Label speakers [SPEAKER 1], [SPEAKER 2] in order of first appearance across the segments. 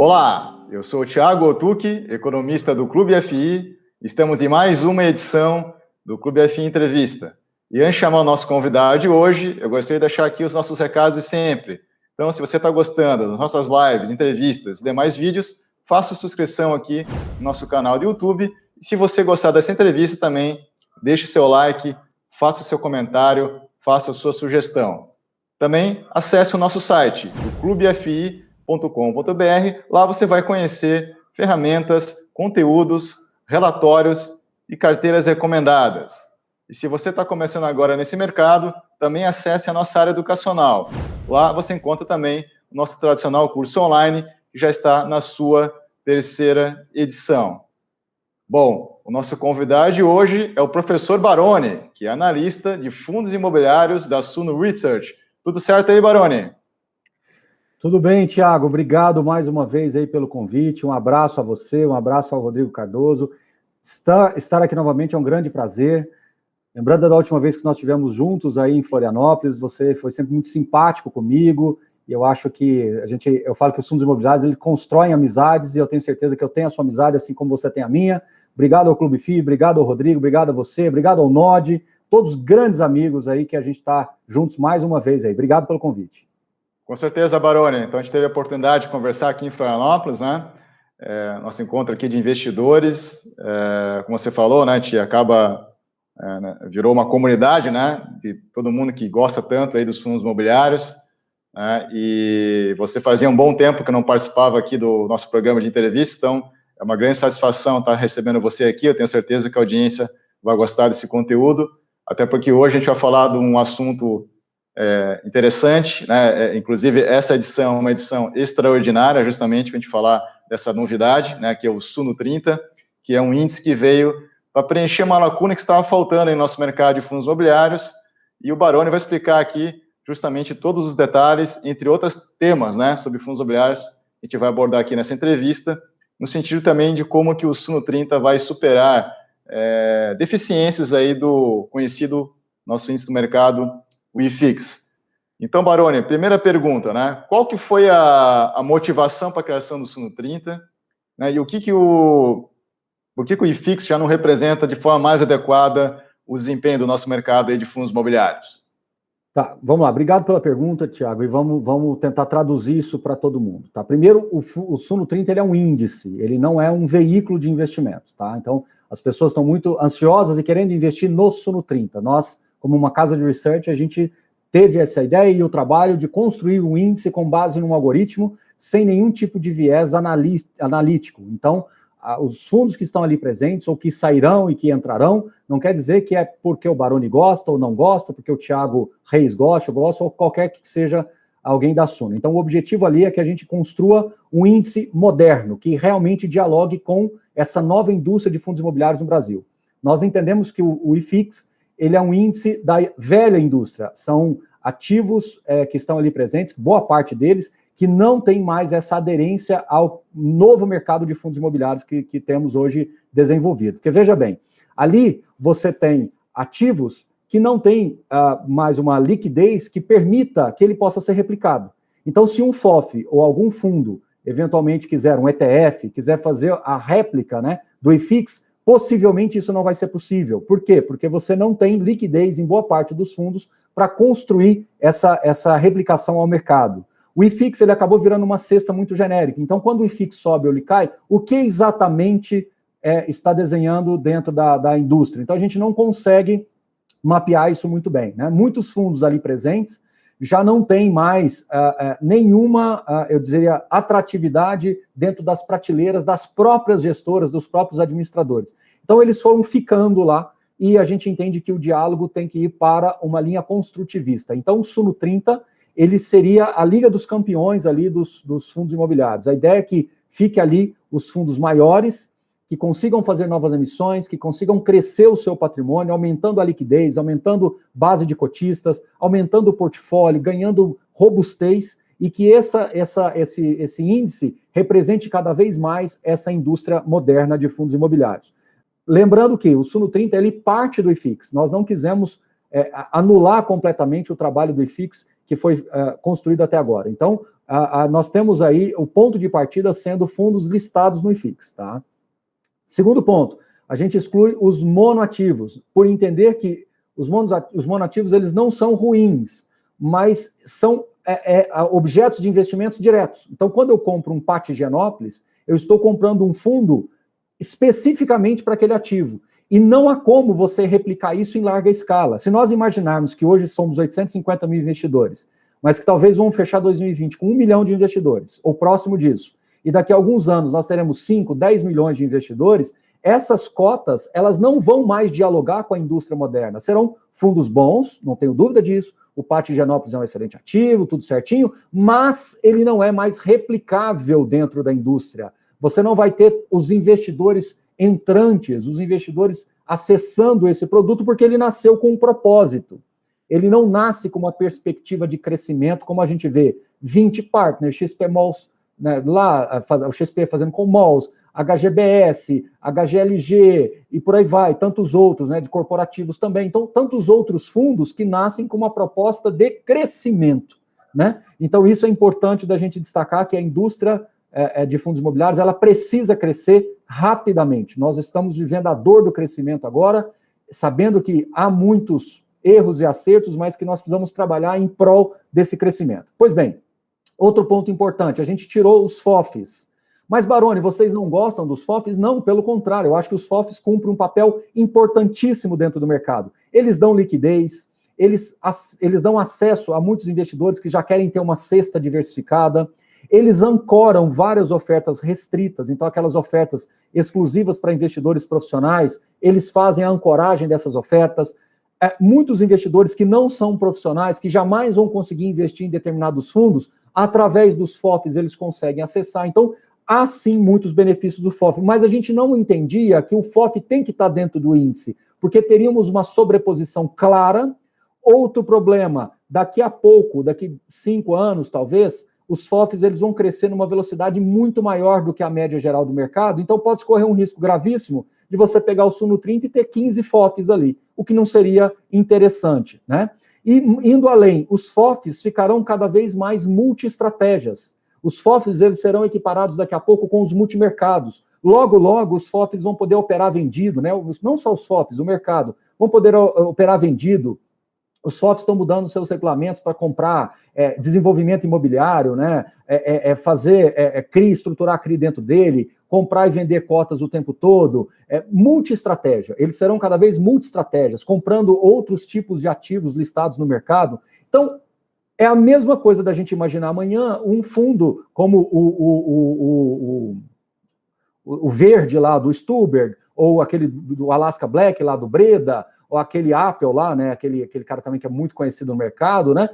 [SPEAKER 1] Olá, eu sou o Thiago Otuki, economista do Clube FI. Estamos em mais uma edição do Clube FI Entrevista. E antes de chamar o nosso convidado de hoje, eu gostaria de deixar aqui os nossos recados de sempre. Então, se você está gostando das nossas lives, entrevistas e demais vídeos, faça sua inscrição aqui no nosso canal do YouTube. E se você gostar dessa entrevista também, deixe seu like, faça seu comentário, faça a sua sugestão. Também acesse o nosso site, o clubefi.com.br. Lá você vai conhecer ferramentas, conteúdos, relatórios e carteiras recomendadas. E se você está começando agora nesse mercado, também acesse a nossa área educacional. Lá você encontra também o nosso tradicional curso online, que já está na sua terceira edição. Bom, o nosso convidado de hoje é o professor Baroni, que é analista de fundos imobiliários da Suno Research. Tudo certo aí, Baroni?
[SPEAKER 2] Tudo bem, Thiago. Obrigado mais uma vez aí pelo convite. Um abraço a você, um abraço ao Rodrigo Cardoso. Estar aqui novamente é um grande prazer. Lembrando da última vez que nós estivemos juntos aí em Florianópolis, você foi sempre muito simpático comigo, e eu acho que eu falo que os fundos imobiliários, eles constroem amizades, e eu tenho certeza que eu tenho a sua amizade, assim como você tem a minha. Obrigado ao Clube FI, obrigado ao Rodrigo, obrigado a você, obrigado ao Nod, todos grandes amigos aí que a gente está juntos mais uma vez aí. Obrigado pelo convite.
[SPEAKER 1] Com certeza, Baroni. Então, a gente teve a oportunidade de conversar aqui em Florianópolis, né? Nosso encontro aqui de investidores, como você falou, né? A gente acaba... virou uma comunidade, né, de todo mundo que gosta tanto aí dos fundos imobiliários, né, e você fazia um bom tempo que não participava aqui do nosso programa de entrevista, então é uma grande satisfação estar recebendo você aqui. Eu tenho certeza que a audiência vai gostar desse conteúdo, até porque hoje a gente vai falar de um assunto interessante, né, inclusive essa edição é uma edição extraordinária, justamente para a gente falar dessa novidade, né, que é o Suno 30, que é um índice que veio para preencher uma lacuna que estava faltando em nosso mercado de fundos imobiliários, e o Baroni vai explicar aqui justamente todos os detalhes, entre outros temas, né, sobre fundos imobiliários, a gente vai abordar aqui nessa entrevista, no sentido também de como que o Suno 30 vai superar deficiências aí do conhecido nosso índice do mercado, o IFIX. Então, Baroni, primeira pergunta, né, qual que foi a motivação para a criação do Suno 30, né, e por que o IFIX já não representa de forma mais adequada o desempenho do nosso mercado aí de fundos imobiliários?
[SPEAKER 2] Tá, vamos lá. Obrigado pela pergunta, Thiago, e vamos tentar traduzir isso para todo mundo. Tá? Primeiro, o Suno 30 ele é um índice, ele não é um veículo de investimento. Tá? Então, as pessoas estão muito ansiosas e querendo investir no Suno 30. Nós, como uma casa de research, a gente teve essa ideia e o trabalho de construir um índice com base num algoritmo sem nenhum tipo de viés analítico. Então, os fundos que estão ali presentes, ou que sairão e que entrarão, não quer dizer que é porque o Baroni gosta ou não gosta, porque o Thiago Reis gosta ou qualquer que seja alguém da Suno. Então, o objetivo ali é que a gente construa um índice moderno, que realmente dialogue com essa nova indústria de fundos imobiliários no Brasil. Nós entendemos que o IFIX, ele é um índice da velha indústria, são ativos que estão ali presentes, boa parte deles, que não tem mais essa aderência ao novo mercado de fundos imobiliários que temos hoje desenvolvido. Porque, veja bem, ali você tem ativos que não têm mais uma liquidez que permita que ele possa ser replicado. Então, se um FOF ou algum fundo, eventualmente quiser, um ETF, quiser fazer a réplica, né, do IFIX, possivelmente isso não vai ser possível. Por quê? Porque você não tem liquidez em boa parte dos fundos para construir essa replicação ao mercado. O IFIX ele acabou virando uma cesta muito genérica. Então, quando o IFIX sobe ou ele cai, o que exatamente está desenhando dentro da indústria? Então, a gente não consegue mapear isso muito bem. Né? Muitos fundos ali presentes já não têm mais nenhuma, eu diria, atratividade dentro das prateleiras das próprias gestoras, dos próprios administradores. Então, eles foram ficando lá e a gente entende que o diálogo tem que ir para uma linha construtivista. Então, o Suno 30... ele seria a liga dos campeões ali dos fundos imobiliários. A ideia é que fique ali os fundos maiores, que consigam fazer novas emissões, que consigam crescer o seu patrimônio, aumentando a liquidez, aumentando base de cotistas, aumentando o portfólio, ganhando robustez, e que esse índice represente cada vez mais essa indústria moderna de fundos imobiliários. Lembrando que o Suno 30 ele parte do IFIX, nós não quisemos anular completamente o trabalho do IFIX que foi construído até agora. Então, nós temos aí o ponto de partida sendo fundos listados no IFIX, tá? Segundo ponto, a gente exclui os monoativos, por entender que os monoativos, eles não são ruins, mas são objetos de investimentos diretos. Então, quando eu compro um PAT Higienópolis, eu estou comprando um fundo especificamente para aquele ativo. E não há como você replicar isso em larga escala. Se nós imaginarmos que hoje somos 850 mil investidores, mas que talvez vamos fechar 2020 com 1 milhão de investidores, ou próximo disso, e daqui a alguns anos nós teremos 5, 10 milhões de investidores, essas cotas, elas não vão mais dialogar com a indústria moderna. Serão fundos bons, não tenho dúvida disso, o PAT Higienópolis é um excelente ativo, tudo certinho, mas ele não é mais replicável dentro da indústria. Você não vai ter os investidores entrantes, os investidores acessando esse produto, porque ele nasceu com um propósito. Ele não nasce com uma perspectiva de crescimento, como a gente vê 20 partners, XP Malls, né, lá, o XP fazendo com malls, HGBS, HGLG e por aí vai, tantos outros, né, de corporativos também. Então, tantos outros fundos que nascem com uma proposta de crescimento, né? Então, isso é importante da gente destacar, que a indústria de fundos imobiliários, ela precisa crescer rapidamente. Nós estamos vivendo a dor do crescimento agora, sabendo que há muitos erros e acertos, mas que nós precisamos trabalhar em prol desse crescimento. Pois bem, outro ponto importante, a gente tirou os FOFs. Mas, Baroni, vocês não gostam dos FOFs? Não, pelo contrário, eu acho que os FOFs cumprem um papel importantíssimo dentro do mercado. Eles dão liquidez, eles dão acesso a muitos investidores que já querem ter uma cesta diversificada, eles ancoram várias ofertas restritas, então aquelas ofertas exclusivas para investidores profissionais, eles fazem a ancoragem dessas ofertas. Muitos investidores que não são profissionais, que jamais vão conseguir investir em determinados fundos, através dos FOFs eles conseguem acessar. Então, há sim muitos benefícios do FOF, mas a gente não entendia que o FOF tem que estar dentro do índice, porque teríamos uma sobreposição clara. Outro problema, daqui a pouco, daqui 5 anos talvez, os FOFs eles vão crescer numa velocidade muito maior do que a média geral do mercado, então pode correr um risco gravíssimo de você pegar o Suno 30 e ter 15 FOFs ali, o que não seria interessante, né? E indo além, os FOFs ficarão cada vez mais multi-estratégias. Os FOFs eles serão equiparados daqui a pouco com os multimercados. Logo, logo, os FOFs vão poder operar vendido, né? Não só os FOFs, o mercado, vão poder operar vendido. Os FOFs estão mudando seus regulamentos para comprar desenvolvimento imobiliário, né? Fazer CRI, estruturar CRI dentro dele, comprar e vender cotas o tempo todo. Multi-estratégia. Eles serão cada vez multi-estratégias, comprando outros tipos de ativos listados no mercado. Então, é a mesma coisa da gente imaginar amanhã um fundo como o verde lá do Stuberg, ou aquele do Alaska Black lá do Breda, ou aquele Apple lá, né, aquele cara também que é muito conhecido no mercado, né,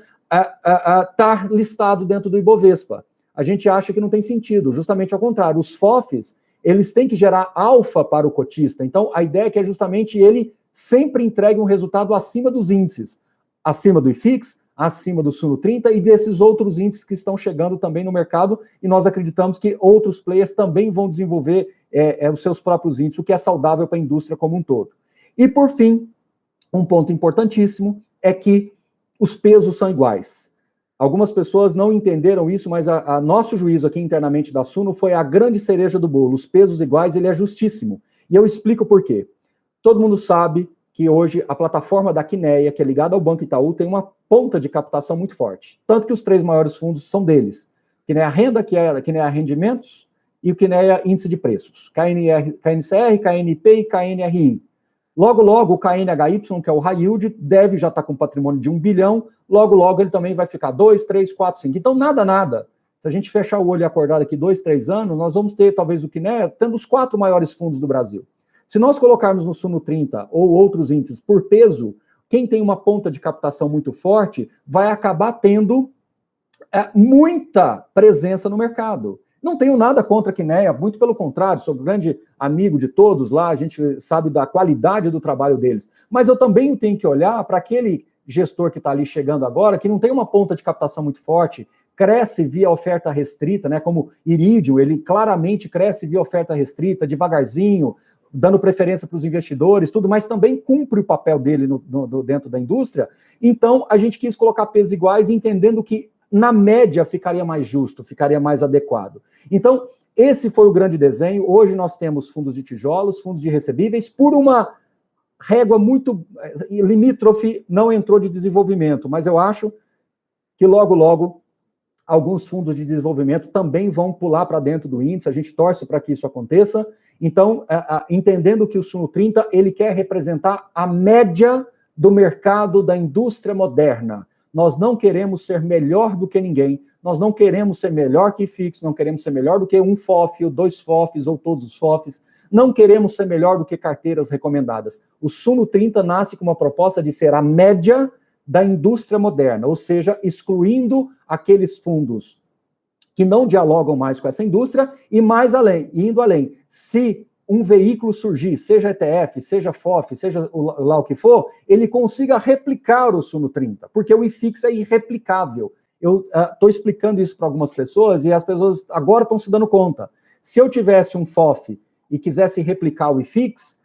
[SPEAKER 2] tá listado dentro do Ibovespa. A gente acha que não tem sentido, justamente ao contrário. Os FOFs, eles têm que gerar alfa para o cotista. Então, a ideia é que justamente ele sempre entregue um resultado acima dos índices, acima do IFIX, acima do Suno 30 e desses outros índices que estão chegando também no mercado, e nós acreditamos que outros players também vão desenvolver os seus próprios índices, o que é saudável para a indústria como um todo. E, por fim, um ponto importantíssimo é que os pesos são iguais. Algumas pessoas não entenderam isso, mas a nosso juízo aqui internamente da Suno foi a grande cereja do bolo. Os pesos iguais, ele é justíssimo. E eu explico por quê. Todo mundo sabe que hoje a plataforma da Quineia, que é ligada ao Banco Itaú, tem uma ponta de captação muito forte. Tanto que os 3 maiores fundos são deles. Quineia Renda, Quineia Rendimentos e o Quineia Índice de Preços. KNCR, KNP e KNRI. Logo, logo, o KNHY, que é o High Yield, deve já estar com patrimônio de 1 bilhão. Logo, logo, ele também vai ficar 2, 3, 4, 5. Então, nada. Se a gente fechar o olho e acordar daqui 2, 3 anos, nós vamos ter, talvez, o Quineia tendo os 4 maiores fundos do Brasil. Se nós colocarmos no Suno 30 ou outros índices por peso, quem tem uma ponta de captação muito forte vai acabar tendo muita presença no mercado. Não tenho nada contra a Quineia, muito pelo contrário, sou grande amigo de todos lá, a gente sabe da qualidade do trabalho deles. Mas eu também tenho que olhar para aquele gestor que está ali chegando agora, que não tem uma ponta de captação muito forte, cresce via oferta restrita, né? Como Iridium, ele claramente cresce via oferta restrita, devagarzinho. dando preferência para os investidores, tudo, mas também cumpre o papel dele dentro da indústria. Então, a gente quis colocar pesos iguais, entendendo que, na média, ficaria mais justo, ficaria mais adequado. Então, esse foi o grande desenho. Hoje nós temos fundos de tijolos, fundos de recebíveis, por uma régua muito limítrofe, não entrou de desenvolvimento, mas eu acho que logo, logo, alguns fundos de desenvolvimento também vão pular para dentro do índice, a gente torce para que isso aconteça. Então, entendendo que o Suno 30, ele quer representar a média do mercado da indústria moderna. Nós não queremos ser melhor do que ninguém, nós não queremos ser melhor que IFIX, não queremos ser melhor do que um FOF, ou 2 FOFs, ou todos os FOFs, não queremos ser melhor do que carteiras recomendadas. O Suno 30 nasce com uma proposta de ser a média da indústria moderna, ou seja, excluindo aqueles fundos que não dialogam mais com essa indústria e mais além, indo além. Se um veículo surgir, seja ETF, seja FOF, seja lá o que for, ele consiga replicar o Suno 30, porque o IFIX é irreplicável. Eu estou explicando isso para algumas pessoas e as pessoas agora estão se dando conta. Se eu tivesse um FOF e quisesse replicar o IFIX,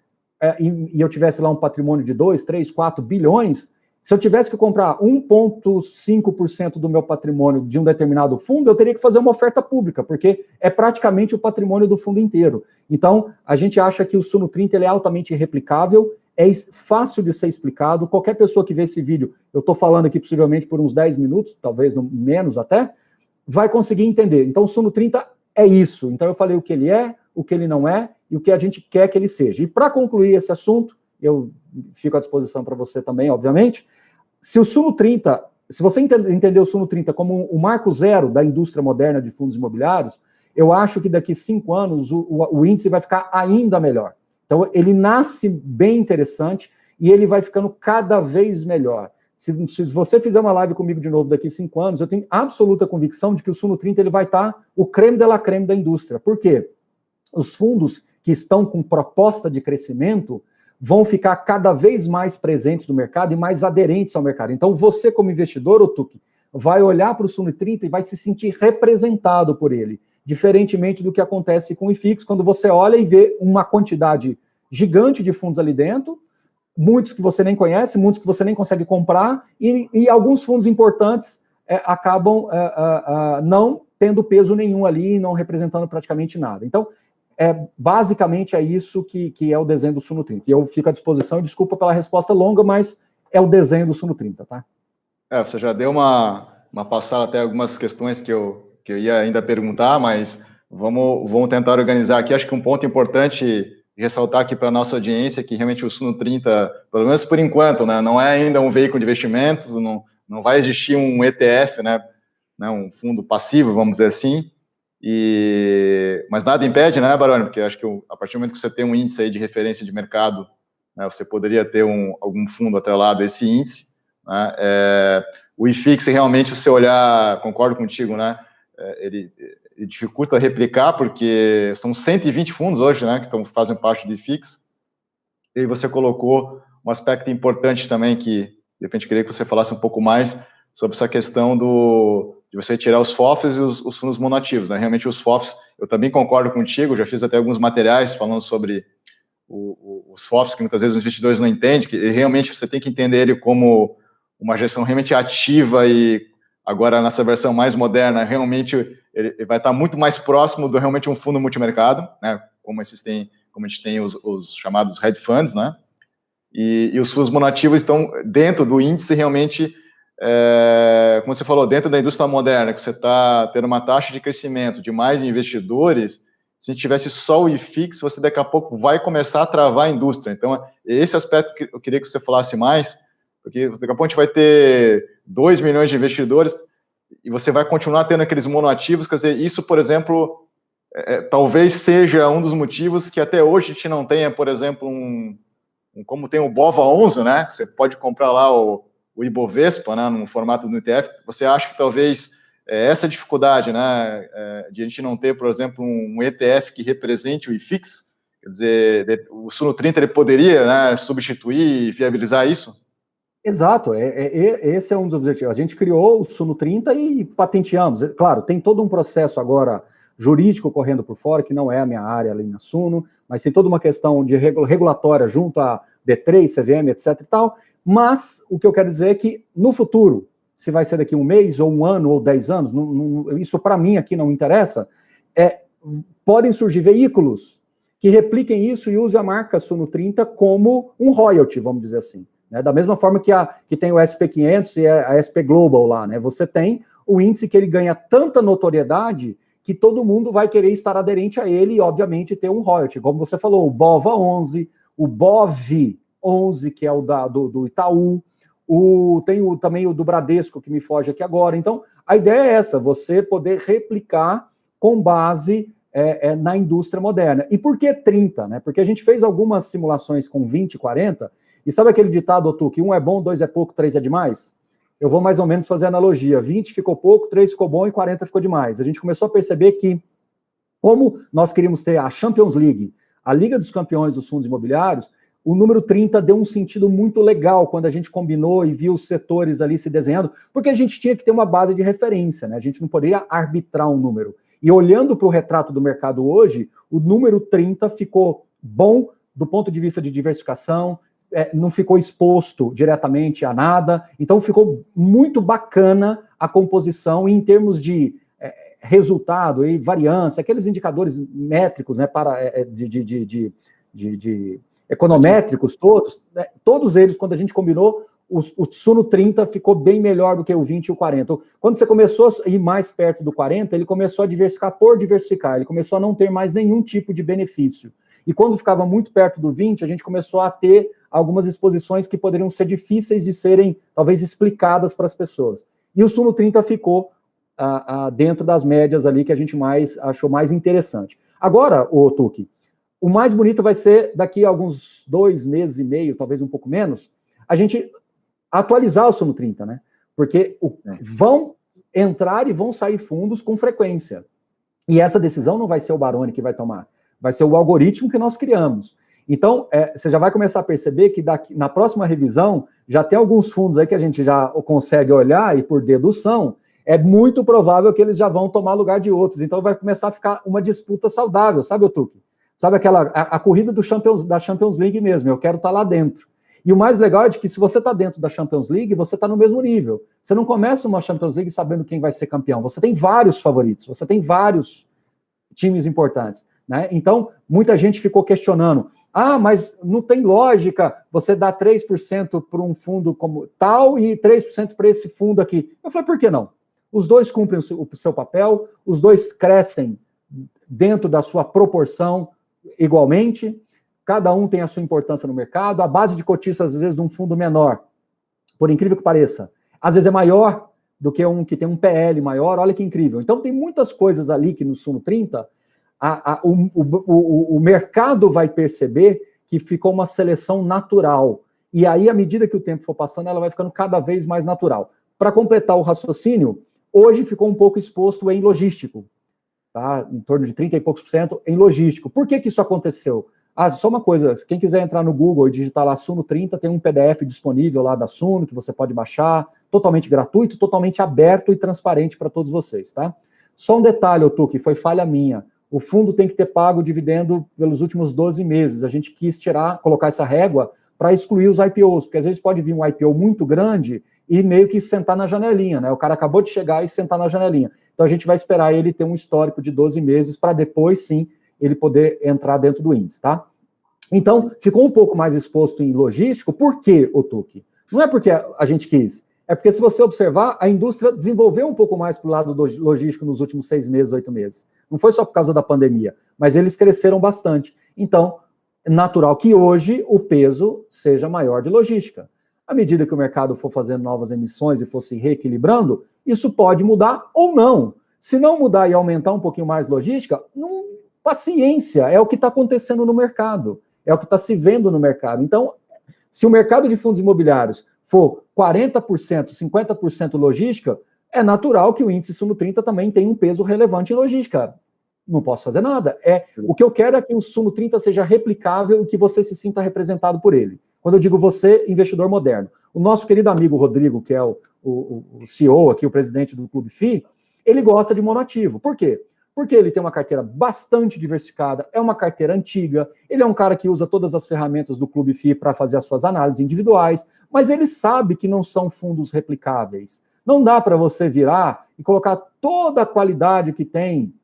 [SPEAKER 2] e eu tivesse lá um patrimônio de 2, 3, 4 bilhões, se eu tivesse que comprar 1,5% do meu patrimônio de um determinado fundo, eu teria que fazer uma oferta pública, porque é praticamente o patrimônio do fundo inteiro. Então, a gente acha que o Suno 30 ele é altamente replicável, é fácil de ser explicado. Qualquer pessoa que vê esse vídeo, eu estou falando aqui possivelmente por uns 10 minutos, talvez menos até, vai conseguir entender. Então, o Suno 30 é isso. Então, eu falei o que ele é, o que ele não é e o que a gente quer que ele seja. E para concluir esse assunto, eu fico à disposição para você também, obviamente. Se o Suno 30, se você entender o Suno 30 como o marco zero da indústria moderna de fundos imobiliários, eu acho que daqui 5 anos o índice vai ficar ainda melhor. Então, ele nasce bem interessante e ele vai ficando cada vez melhor. Se você fizer uma live comigo de novo daqui 5 anos, eu tenho absoluta convicção de que o Suno 30 ele vai estar o creme de la creme da indústria. Por quê? Os fundos que estão com proposta de crescimento vão ficar cada vez mais presentes no mercado e mais aderentes ao mercado. Então, você, como investidor, Otuki, vai olhar para o Suno 30 e vai se sentir representado por ele, diferentemente do que acontece com o IFIX, quando você olha e vê uma quantidade gigante de fundos ali dentro, muitos que você nem conhece, muitos que você nem consegue comprar, e alguns fundos importantes acabam não tendo peso nenhum ali, não representando praticamente nada. Então, basicamente é isso que é o desenho do Suno 30. E eu fico à disposição, e desculpa pela resposta longa, mas é o desenho do Suno 30, tá?
[SPEAKER 1] Você já deu uma passada até algumas questões que eu ia ainda perguntar, mas vamos tentar organizar aqui. Acho que um ponto importante ressaltar aqui para a nossa audiência é que realmente o Suno 30, pelo menos por enquanto, né, não é ainda um veículo de investimentos, não vai existir um ETF, né, um fundo passivo, vamos dizer assim. Mas nada impede, né, Baroni? Porque acho que a partir do momento que você tem um índice aí de referência de mercado, né, você poderia ter algum fundo atrelado a esse índice. Né? O IFIX, realmente, se você olhar, concordo contigo, né, ele dificulta replicar, porque são 120 fundos hoje, né, que fazem parte do IFIX. E você colocou um aspecto importante também, que, de repente, queria que você falasse um pouco mais sobre essa questão de você tirar os FOFs e os fundos monoativos, né? Realmente os FOFs, eu também concordo contigo, já fiz até alguns materiais falando sobre os FOFs, que muitas vezes os investidores não entendem, que realmente você tem que entender ele como uma gestão realmente ativa e agora nessa versão mais moderna, realmente ele vai estar muito mais próximo do realmente um fundo multimercado, né? Como a gente tem os chamados hedge funds, né? E os fundos monoativos estão dentro do índice realmente, como você falou, dentro da indústria moderna, que você está tendo uma taxa de crescimento de mais investidores. Se tivesse só o IFIX, você daqui a pouco vai começar a travar a indústria. Então, esse aspecto que eu queria que você falasse mais, porque daqui a pouco a gente vai ter 2 milhões de investidores e você vai continuar tendo aqueles monoativos. Quer dizer, isso, por exemplo, talvez seja um dos motivos que até hoje a gente não tenha, por exemplo, como tem o BOVA11, né? Você pode comprar lá o Ibovespa, né, no formato do ETF. Você acha que talvez essa dificuldade, né, de a gente não ter, por exemplo, um ETF que represente o IFIX, quer dizer, o Suno 30 ele poderia, né, substituir e viabilizar isso?
[SPEAKER 2] Exato, esse é um dos objetivos. A gente criou o Suno 30 e patenteamos. Claro, tem todo um processo agora jurídico correndo por fora, que não é a minha área ali na Suno, mas tem toda uma questão de regulatória junto a B3, CVM, etc e tal. Mas o que eu quero dizer é que no futuro, se vai ser daqui um mês, ou um ano, ou 10 anos, isso para mim aqui não interessa, podem surgir veículos que repliquem isso e usem a marca Suno 30 como um royalty, vamos dizer assim. Né? Da mesma forma que tem o SP500 e a SP Global lá, né? Você tem o índice que ele ganha tanta notoriedade que todo mundo vai querer estar aderente a ele e, obviamente, ter um royalty. Como você falou, o BOVA11, o BOV11, que é o do Itaú, tem também o do Bradesco, que me foge aqui agora. Então, a ideia é essa, você poder replicar com base na indústria moderna. E por que 30? Né? Porque a gente fez algumas simulações com 20, 40, e sabe aquele ditado, Otu, que 1 é bom, 2 é pouco, 3 é demais? Eu vou mais ou menos fazer a analogia. 20 ficou pouco, 3 ficou bom e 40 ficou demais. A gente começou a perceber que, como nós queríamos ter a Champions League, a Liga dos Campeões dos Fundos Imobiliários, o número 30 deu um sentido muito legal quando a gente combinou e viu os setores ali se desenhando, porque a gente tinha que ter uma base de referência, né? A gente não poderia arbitrar um número. E olhando para o retrato do mercado hoje, o número 30 ficou bom do ponto de vista de diversificação, não ficou exposto diretamente a nada, então ficou muito bacana a composição em termos de resultado e variância, aqueles indicadores métricos, né, de econométricos todos, né, todos eles, quando a gente combinou, o Suno 30 ficou bem melhor do que o 20 e o 40. Quando você começou a ir mais perto do 40, ele começou a diversificar por diversificar, ele começou a não ter mais nenhum tipo de benefício. E quando ficava muito perto do 20, a gente começou a ter algumas exposições que poderiam ser difíceis de serem, talvez, explicadas para as pessoas. E o Suno 30 ficou dentro das médias ali que a gente achou mais interessante. Agora, Tuque, o mais bonito vai ser daqui a alguns 2 meses e meio, talvez um pouco menos, a gente atualizar o Suno 30, né? Porque vão entrar e vão sair fundos com frequência. E essa decisão não vai ser o Baroni que vai tomar, vai ser o algoritmo que nós criamos. Então, você já vai começar a perceber que na próxima revisão, já tem alguns fundos aí que a gente já consegue olhar e por dedução, é muito provável que eles já vão tomar lugar de outros. Então, vai começar a ficar uma disputa saudável, sabe, Otuque? Sabe a corrida da Champions League mesmo, eu quero estar lá dentro. E o mais legal é de que se você está dentro da Champions League, você está no mesmo nível. Você não começa uma Champions League sabendo quem vai ser campeão. Você tem vários favoritos, você tem vários times importantes. Né? Então, muita gente ficou questionando, mas não tem lógica você dar 3% para um fundo como tal e 3% para esse fundo aqui. Eu falei, por que não? Os dois cumprem o seu papel, os dois crescem dentro da sua proporção igualmente, cada um tem a sua importância no mercado, a base de cotistas, às vezes, de um fundo menor, por incrível que pareça, às vezes é maior do que um que tem um PL maior, olha que incrível. Então, tem muitas coisas ali que no Suno 30, o mercado vai perceber que ficou uma seleção natural, e aí, à medida que o tempo for passando, ela vai ficando cada vez mais natural. Para completar o raciocínio, hoje ficou um pouco exposto em logístico, tá? Em torno de 30 e poucos % em logístico. Por que isso aconteceu? Só uma coisa, quem quiser entrar no Google e digitar lá Suno 30, tem um PDF disponível lá da Suno, que você pode baixar, totalmente gratuito, totalmente aberto e transparente para todos vocês, tá? Só um detalhe, Otu, que foi falha minha. O fundo tem que ter pago o dividendo pelos últimos 12 meses. A gente quis colocar essa régua para excluir os IPOs, porque às vezes pode vir um IPO muito grande e meio que sentar na janelinha, né? O cara acabou de chegar e sentar na janelinha. Então a gente vai esperar ele ter um histórico de 12 meses para depois, sim, ele poder entrar dentro do índice, tá? Então, ficou um pouco mais exposto em logístico. Por quê, Otuque? Não é porque a gente quis, é porque se você observar, a indústria desenvolveu um pouco mais para o lado do logístico nos últimos 6 meses, 8 meses. Não foi só por causa da pandemia, mas eles cresceram bastante. Então, é natural que hoje o peso seja maior de logística. À medida que o mercado for fazendo novas emissões e for se reequilibrando, isso pode mudar ou não. Se não mudar e aumentar um pouquinho mais logística, paciência, é o que está acontecendo no mercado, é o que está se vendo no mercado. Então, se o mercado de fundos imobiliários for 40%, 50% logística, é natural que o índice Suno 30 também tenha um peso relevante em logística. Não posso fazer nada. O que eu quero é que o Suno 30 seja replicável e que você se sinta representado por ele. Quando eu digo você, investidor moderno. O nosso querido amigo Rodrigo, que é o CEO aqui, o presidente do Clube FI, ele gosta de monoativo. Por quê? Porque ele tem uma carteira bastante diversificada, é uma carteira antiga, ele é um cara que usa todas as ferramentas do Clube FI para fazer as suas análises individuais, mas ele sabe que não são fundos replicáveis. Não dá para você virar e colocar toda a qualidade que tem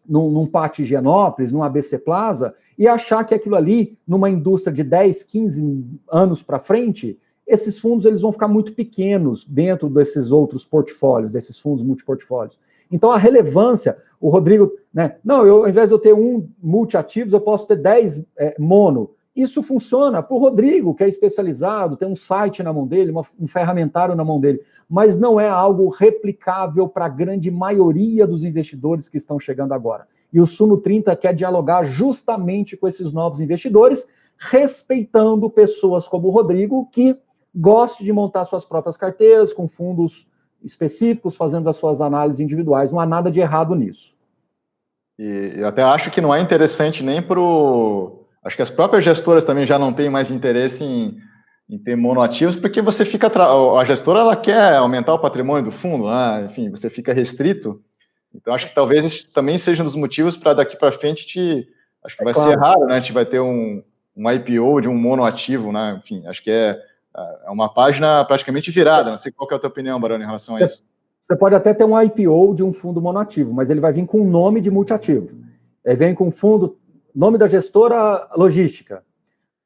[SPEAKER 2] num Pátio Higienópolis, num ABC Plaza, e achar que aquilo ali, numa indústria de 10, 15 anos para frente, esses fundos eles vão ficar muito pequenos dentro desses outros portfólios, desses fundos multiportfólios. Então, a relevância, o Rodrigo, né? Não, ao invés de eu ter um multiativos, eu posso ter 10 mono. Isso funciona para o Rodrigo, que é especializado, tem um site na mão dele, um ferramentário na mão dele, mas não é algo replicável para a grande maioria dos investidores que estão chegando agora. E o Suno 30 quer dialogar justamente com esses novos investidores, respeitando pessoas como o Rodrigo, que gostam de montar suas próprias carteiras, com fundos específicos, fazendo as suas análises individuais. Não há nada de errado nisso.
[SPEAKER 1] E eu até acho que não é interessante nem para o... Acho que as próprias gestoras também já não têm mais interesse em ter monoativos, porque você fica... A gestora, ela quer aumentar o patrimônio do fundo, né? Enfim, você fica restrito. Então, acho que talvez esse também seja um dos motivos para daqui para frente, acho que vai ser raro, né? A gente vai ter um IPO de um monoativo, né? Enfim, acho que é uma página praticamente virada. Não sei qual que é a tua opinião, Baroni, em relação a isso.
[SPEAKER 2] Você pode até ter um IPO de um fundo monoativo, mas ele vai vir com o nome de multiativo. Ele vem com o fundo... Nome da gestora logística.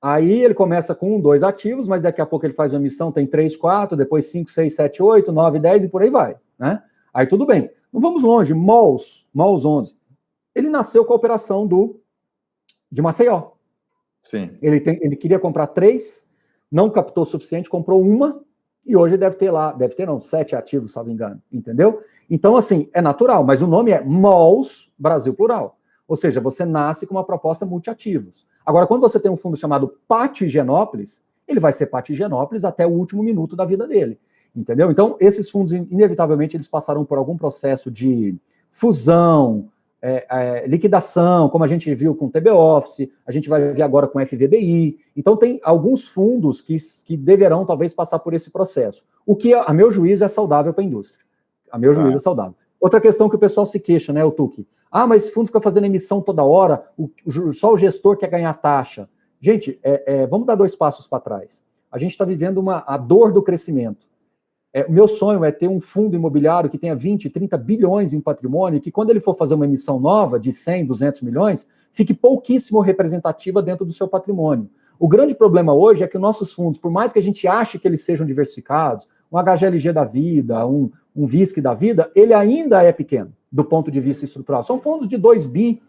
[SPEAKER 2] Aí ele começa com 1, 2 ativos, mas daqui a pouco ele faz uma emissão, tem 3, 4, depois 5, 6, 7, 8, 9, 10 e por aí vai, né? Aí tudo bem. Não vamos longe, MOLS 11. Ele nasceu com a operação de Maceió.
[SPEAKER 1] Sim.
[SPEAKER 2] Ele queria comprar 3, não captou o suficiente, comprou uma, e hoje deve ter 7 ativos, salvo engano, entendeu? Então, assim, é natural, mas o nome é MOLS Brasil Plural. Ou seja, você nasce com uma proposta multiativos. Agora, quando você tem um fundo chamado Pátio Higienópolis, ele vai ser Pátio Higienópolis até o último minuto da vida dele. Entendeu? Então, esses fundos, inevitavelmente, eles passaram por algum processo de fusão, liquidação, como a gente viu com o TB Office, a gente vai ver agora com o FVBI. Então, tem alguns fundos que deverão, talvez, passar por esse processo. O que, a meu juízo, é saudável para a indústria. A meu juízo é saudável. Outra questão que o pessoal se queixa, né, o Tuque? Ah, mas esse fundo fica fazendo emissão toda hora, só o gestor quer ganhar taxa. Gente, vamos dar 2 passos para trás. A gente está vivendo a dor do crescimento. O meu sonho é ter um fundo imobiliário que tenha 20, 30 bilhões em patrimônio, que quando ele for fazer uma emissão nova de 100, 200 milhões, fique pouquíssimo representativa dentro do seu patrimônio. O grande problema hoje é que nossos fundos, por mais que a gente ache que eles sejam diversificados, um HGLG da vida, um VISC da vida, ele ainda é pequeno, do ponto de vista estrutural. São fundos de 2 bi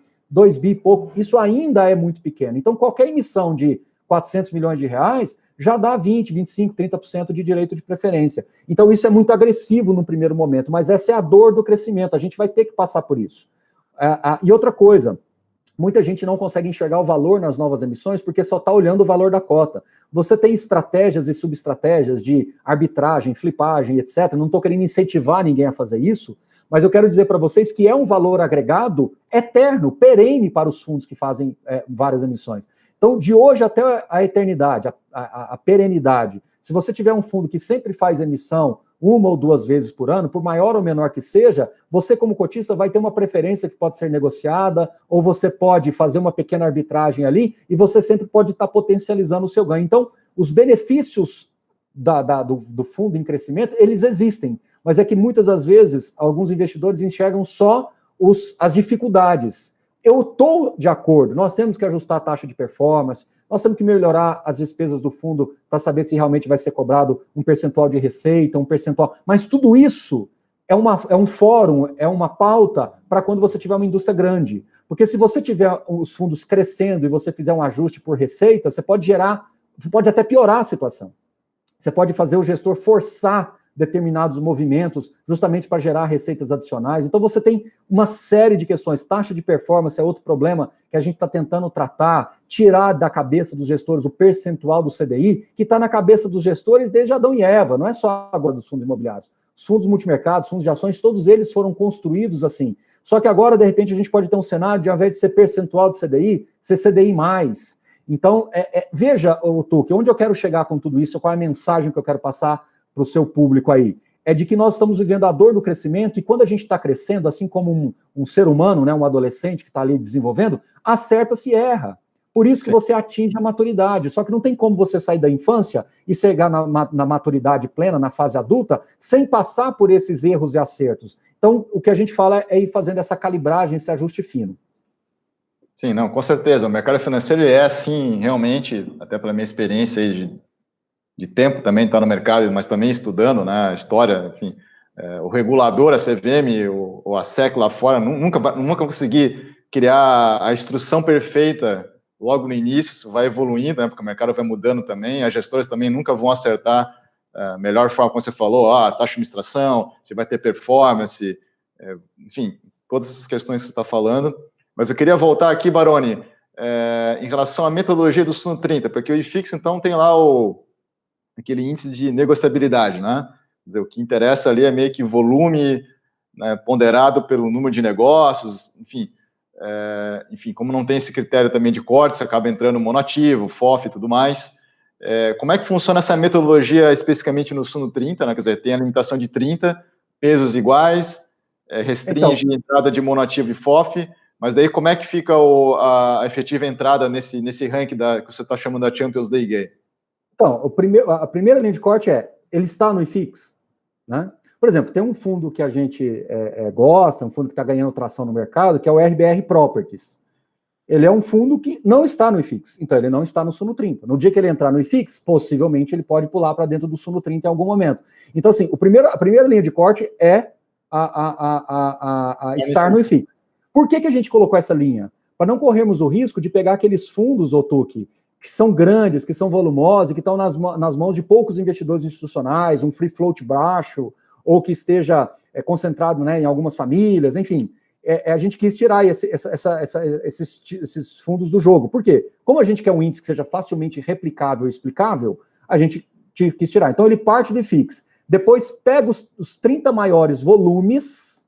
[SPEAKER 2] e pouco, isso ainda é muito pequeno. Então, qualquer emissão de 400 milhões de reais já dá 20, 25, 30% de direito de preferência. Então, isso é muito agressivo no primeiro momento, mas essa é a dor do crescimento, a gente vai ter que passar por isso. E outra coisa, muita gente não consegue enxergar o valor nas novas emissões porque só está olhando o valor da cota. Você tem estratégias e subestratégias de arbitragem, flipagem, etc. Não estou querendo incentivar ninguém a fazer isso, mas eu quero dizer para vocês que é um valor agregado eterno, perene para os fundos que fazem várias emissões. Então, de hoje até a eternidade, a perenidade, se você tiver um fundo que sempre faz emissão 1 ou 2 vezes por ano, por maior ou menor que seja, você como cotista vai ter uma preferência que pode ser negociada, ou você pode fazer uma pequena arbitragem ali, e você sempre pode estar potencializando o seu ganho. Então, os benefícios do fundo em crescimento, eles existem, mas é que muitas das vezes, alguns investidores enxergam só as dificuldades. Eu estou de acordo, nós temos que ajustar a taxa de performance, nós temos que melhorar as despesas do fundo para saber se realmente vai ser cobrado um percentual de receita, um percentual... Mas tudo isso é um fórum, é uma pauta para quando você tiver uma indústria grande. Porque se você tiver os fundos crescendo e você fizer um ajuste por receita, você pode até piorar a situação. Você pode fazer o gestor forçar determinados movimentos, justamente para gerar receitas adicionais. Então, você tem uma série de questões. Taxa de performance é outro problema que a gente está tentando tratar, tirar da cabeça dos gestores o percentual do CDI, que está na cabeça dos gestores desde Adão e Eva, não é só agora dos fundos imobiliários. Os fundos multimercados, fundos de ações, todos eles foram construídos assim. Só que agora, de repente, a gente pode ter um cenário de, ao invés de ser percentual do CDI, ser CDI+. Então, veja, Tuque, onde eu quero chegar com tudo isso, qual é a mensagem que eu quero passar para o seu público aí. é de que nós estamos vivendo a dor do crescimento, e quando a gente está crescendo, assim como um ser humano, né, um adolescente que está ali desenvolvendo, acerta-se e erra. Por isso que você atinge a maturidade. Só que não tem como você sair da infância e chegar na maturidade plena, na fase adulta, sem passar por esses erros e acertos. Então, o que a gente fala é ir fazendo essa calibragem, esse ajuste fino.
[SPEAKER 1] Sim, não, com certeza. O mercado financeiro é assim, realmente, até pela minha experiência aí de tempo também estar no mercado, mas também estudando, né, a história, enfim, o regulador, a CVM, ou a SEC lá fora, nunca consegui criar a instrução perfeita logo no início. Isso vai evoluindo, né, porque o mercado vai mudando também, as gestoras também nunca vão acertar a melhor forma, como você falou, taxa de administração, se vai ter performance, enfim, todas essas questões que você está falando. Mas eu queria voltar aqui, Baroni, em relação à metodologia do Suno 30, porque o IFIX, então, tem lá aquele índice de negociabilidade, né? Quer dizer, o que interessa ali é meio que volume, né, ponderado pelo número de negócios, enfim, como não tem esse critério também de corte, você acaba entrando monoativo, FOF e tudo mais. Como é que funciona essa metodologia especificamente no Suno 30, né? Quer dizer, tem a limitação de 30, pesos iguais, restringe a entrada de monoativo e FOF, mas daí como é que fica a efetiva entrada nesse ranking que você está chamando da Champions League?
[SPEAKER 2] Então, a primeira linha de corte ele está no IFIX, né? Por exemplo, tem um fundo que a gente gosta, um fundo que está ganhando tração no mercado, que é o RBR Properties. Ele é um fundo que não está no IFIX, então ele não está no Suno 30. No dia que ele entrar no IFIX, possivelmente ele pode pular para dentro do Suno 30 em algum momento. Então, assim, a primeira linha de corte é estar no IFIX. Por que a gente colocou essa linha? Para não corrermos o risco de pegar aqueles fundos, Otuki, que são grandes, que são volumosos, que estão nas mãos de poucos investidores institucionais, um free float baixo, ou que esteja concentrado, né, em algumas famílias, enfim. A gente quis tirar esses fundos do jogo. Por quê? Como a gente quer um índice que seja facilmente replicável e explicável, a gente quis tirar. Então ele parte do IFIX. Depois pega os 30 maiores volumes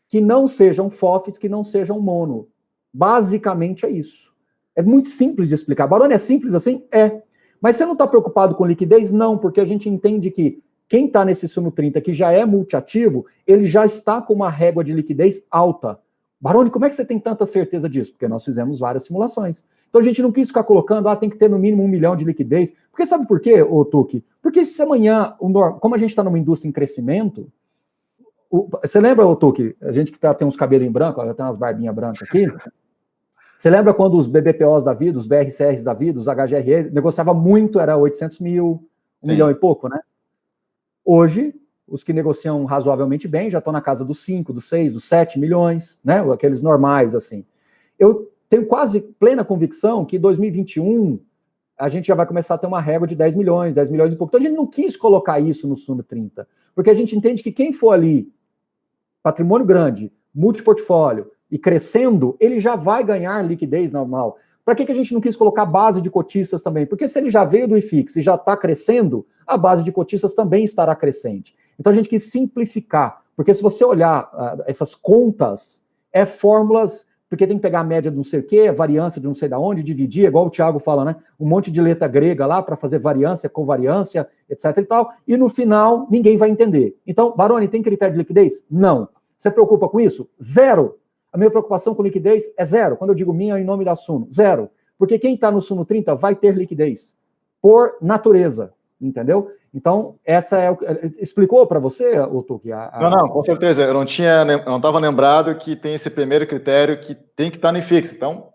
[SPEAKER 2] que não sejam FOFs, que não sejam mono. Basicamente é isso. É muito simples de explicar. Baroni, é simples assim? É. Mas você não está preocupado com liquidez? Não, porque a gente entende que quem está nesse Suno 30, que já é multiativo, ele já está com uma régua de liquidez alta. Baroni, como é que você tem tanta certeza disso? Porque nós fizemos várias simulações. Então a gente não quis ficar colocando, tem que ter no mínimo 1 milhão de liquidez. Porque sabe por quê, Tuki? Porque se amanhã, como a gente está numa indústria em crescimento, você lembra, Tuki, a gente que tem uns cabelos brancos, já tem umas barbinhas brancas aqui, você lembra quando os BBPOs da vida, os BRCRs da vida, os HGRE, negociava muito, era 800 mil, 1 milhão e pouco, né? Hoje, os que negociam razoavelmente bem já estão na casa dos 5, dos 6, dos 7 milhões, né? Aqueles normais, assim. Eu tenho quase plena convicção que em 2021 a gente já vai começar a ter uma régua de 10 milhões e pouco. Então a gente não quis colocar isso no Suno 30, porque a gente entende que quem for ali, patrimônio grande, multiportfólio e crescendo, ele já vai ganhar liquidez normal. Para que a gente não quis colocar base de cotistas também? Porque se ele já veio do IFIX e já está crescendo, a base de cotistas também estará crescente. Então a gente quis simplificar, porque se você olhar essas contas, fórmulas, porque tem que pegar a média de não sei o quê, a variância de não sei de onde, dividir, igual o Thiago fala, né? Um monte de letra grega lá para fazer variância, covariância, etc e tal, e no final ninguém vai entender. Então, Baroni, tem critério de liquidez? Não. Você preocupa com isso? Zero. A minha preocupação com liquidez é zero. Quando eu digo minha, em nome da Suno, zero. Porque quem está no Suno 30 vai ter liquidez, por natureza, entendeu? Então, essa explicou para você, Tuki?
[SPEAKER 1] Não, com certeza. Eu não estava lembrado que tem esse primeiro critério que tem que estar no IFIX. Então,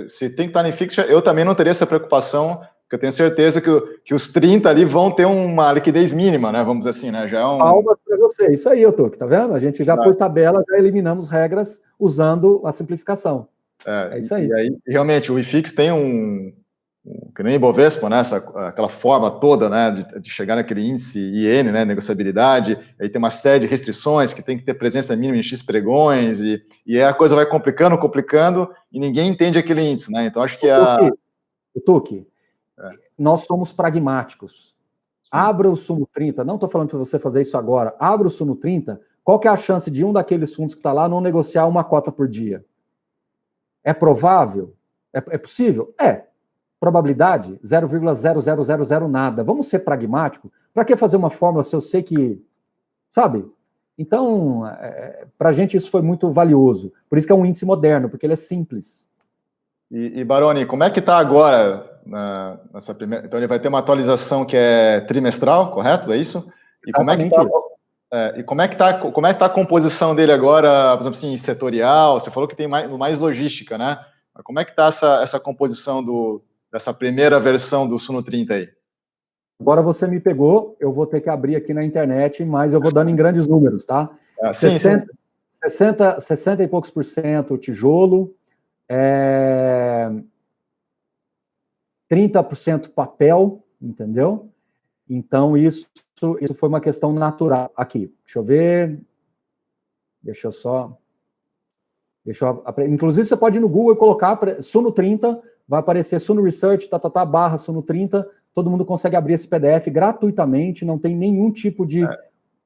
[SPEAKER 1] se tem que estar no IFIX, eu também não teria essa preocupação, porque eu tenho certeza que os 30 ali vão ter uma liquidez mínima, né? Vamos dizer assim, né? Já é
[SPEAKER 2] Palmas para você. Isso aí, Tuki, tá vendo? A gente já, por tabela, já eliminamos regras usando a simplificação. É isso aí.
[SPEAKER 1] E aí, realmente, o IFIX tem que nem Ibovespa, né? Aquela forma toda, né? De chegar naquele índice IN, né? Negociabilidade. Aí tem uma série de restrições que tem que ter presença mínima em X pregões e aí a coisa vai complicando e ninguém entende aquele índice, né? Então acho que
[SPEAKER 2] Tuki, nós somos pragmáticos. Sim. Abra o Suno 30, não estou falando para você fazer isso agora, abra o Suno 30, qual que é a chance de um daqueles fundos que está lá não negociar uma cota por dia? É provável? É possível? É. Probabilidade? 0,0000 nada. Vamos ser pragmático? Para que fazer uma fórmula se eu sei que... Sabe? Então, para a gente isso foi muito valioso. Por isso que é um índice moderno, porque ele é simples.
[SPEAKER 1] E Baroni, como é que está agora nessa primeira... Então, ele vai ter uma atualização que é trimestral, correto? É isso? E como é que está... E como é que tá a composição dele agora, por exemplo, assim, setorial? Você falou que tem mais logística, né? Mas como é que está essa composição dessa primeira versão do Suno 30 aí?
[SPEAKER 2] Agora você me pegou, eu vou ter que abrir aqui na internet, mas eu vou dando em grandes números, tá? 60 e poucos % tijolo, 30% papel, entendeu? Então, isso foi uma questão natural. Aqui, deixa eu ver. Inclusive, você pode ir no Google e colocar Suno 30, vai aparecer Suno Research, barra Suno 30, todo mundo consegue abrir esse PDF gratuitamente, não tem nenhum tipo de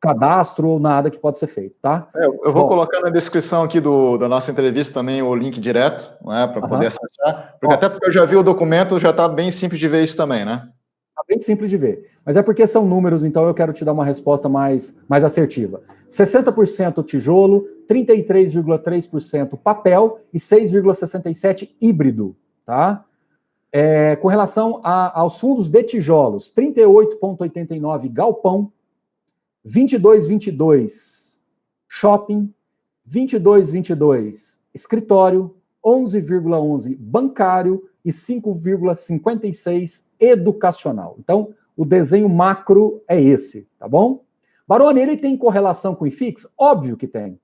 [SPEAKER 2] cadastro ou nada que pode ser feito, tá?
[SPEAKER 1] Eu vou colocar na descrição aqui da nossa entrevista também o link direto, né, para poder acessar, até porque eu já vi o documento, já está bem simples de ver isso também, né?
[SPEAKER 2] Está bem simples de ver. Mas é porque são números, então eu quero te dar uma resposta mais assertiva. 60% tijolo, 33,3% papel e 6,67% híbrido, tá? Com relação aos fundos de tijolos, 38,89% galpão, 22,22% shopping, 22,22% escritório, 11,11% bancário e 5,56% educacional. Então, o desenho macro é esse, tá bom? Baroni, ele tem correlação com o IFIX? Óbvio que tem.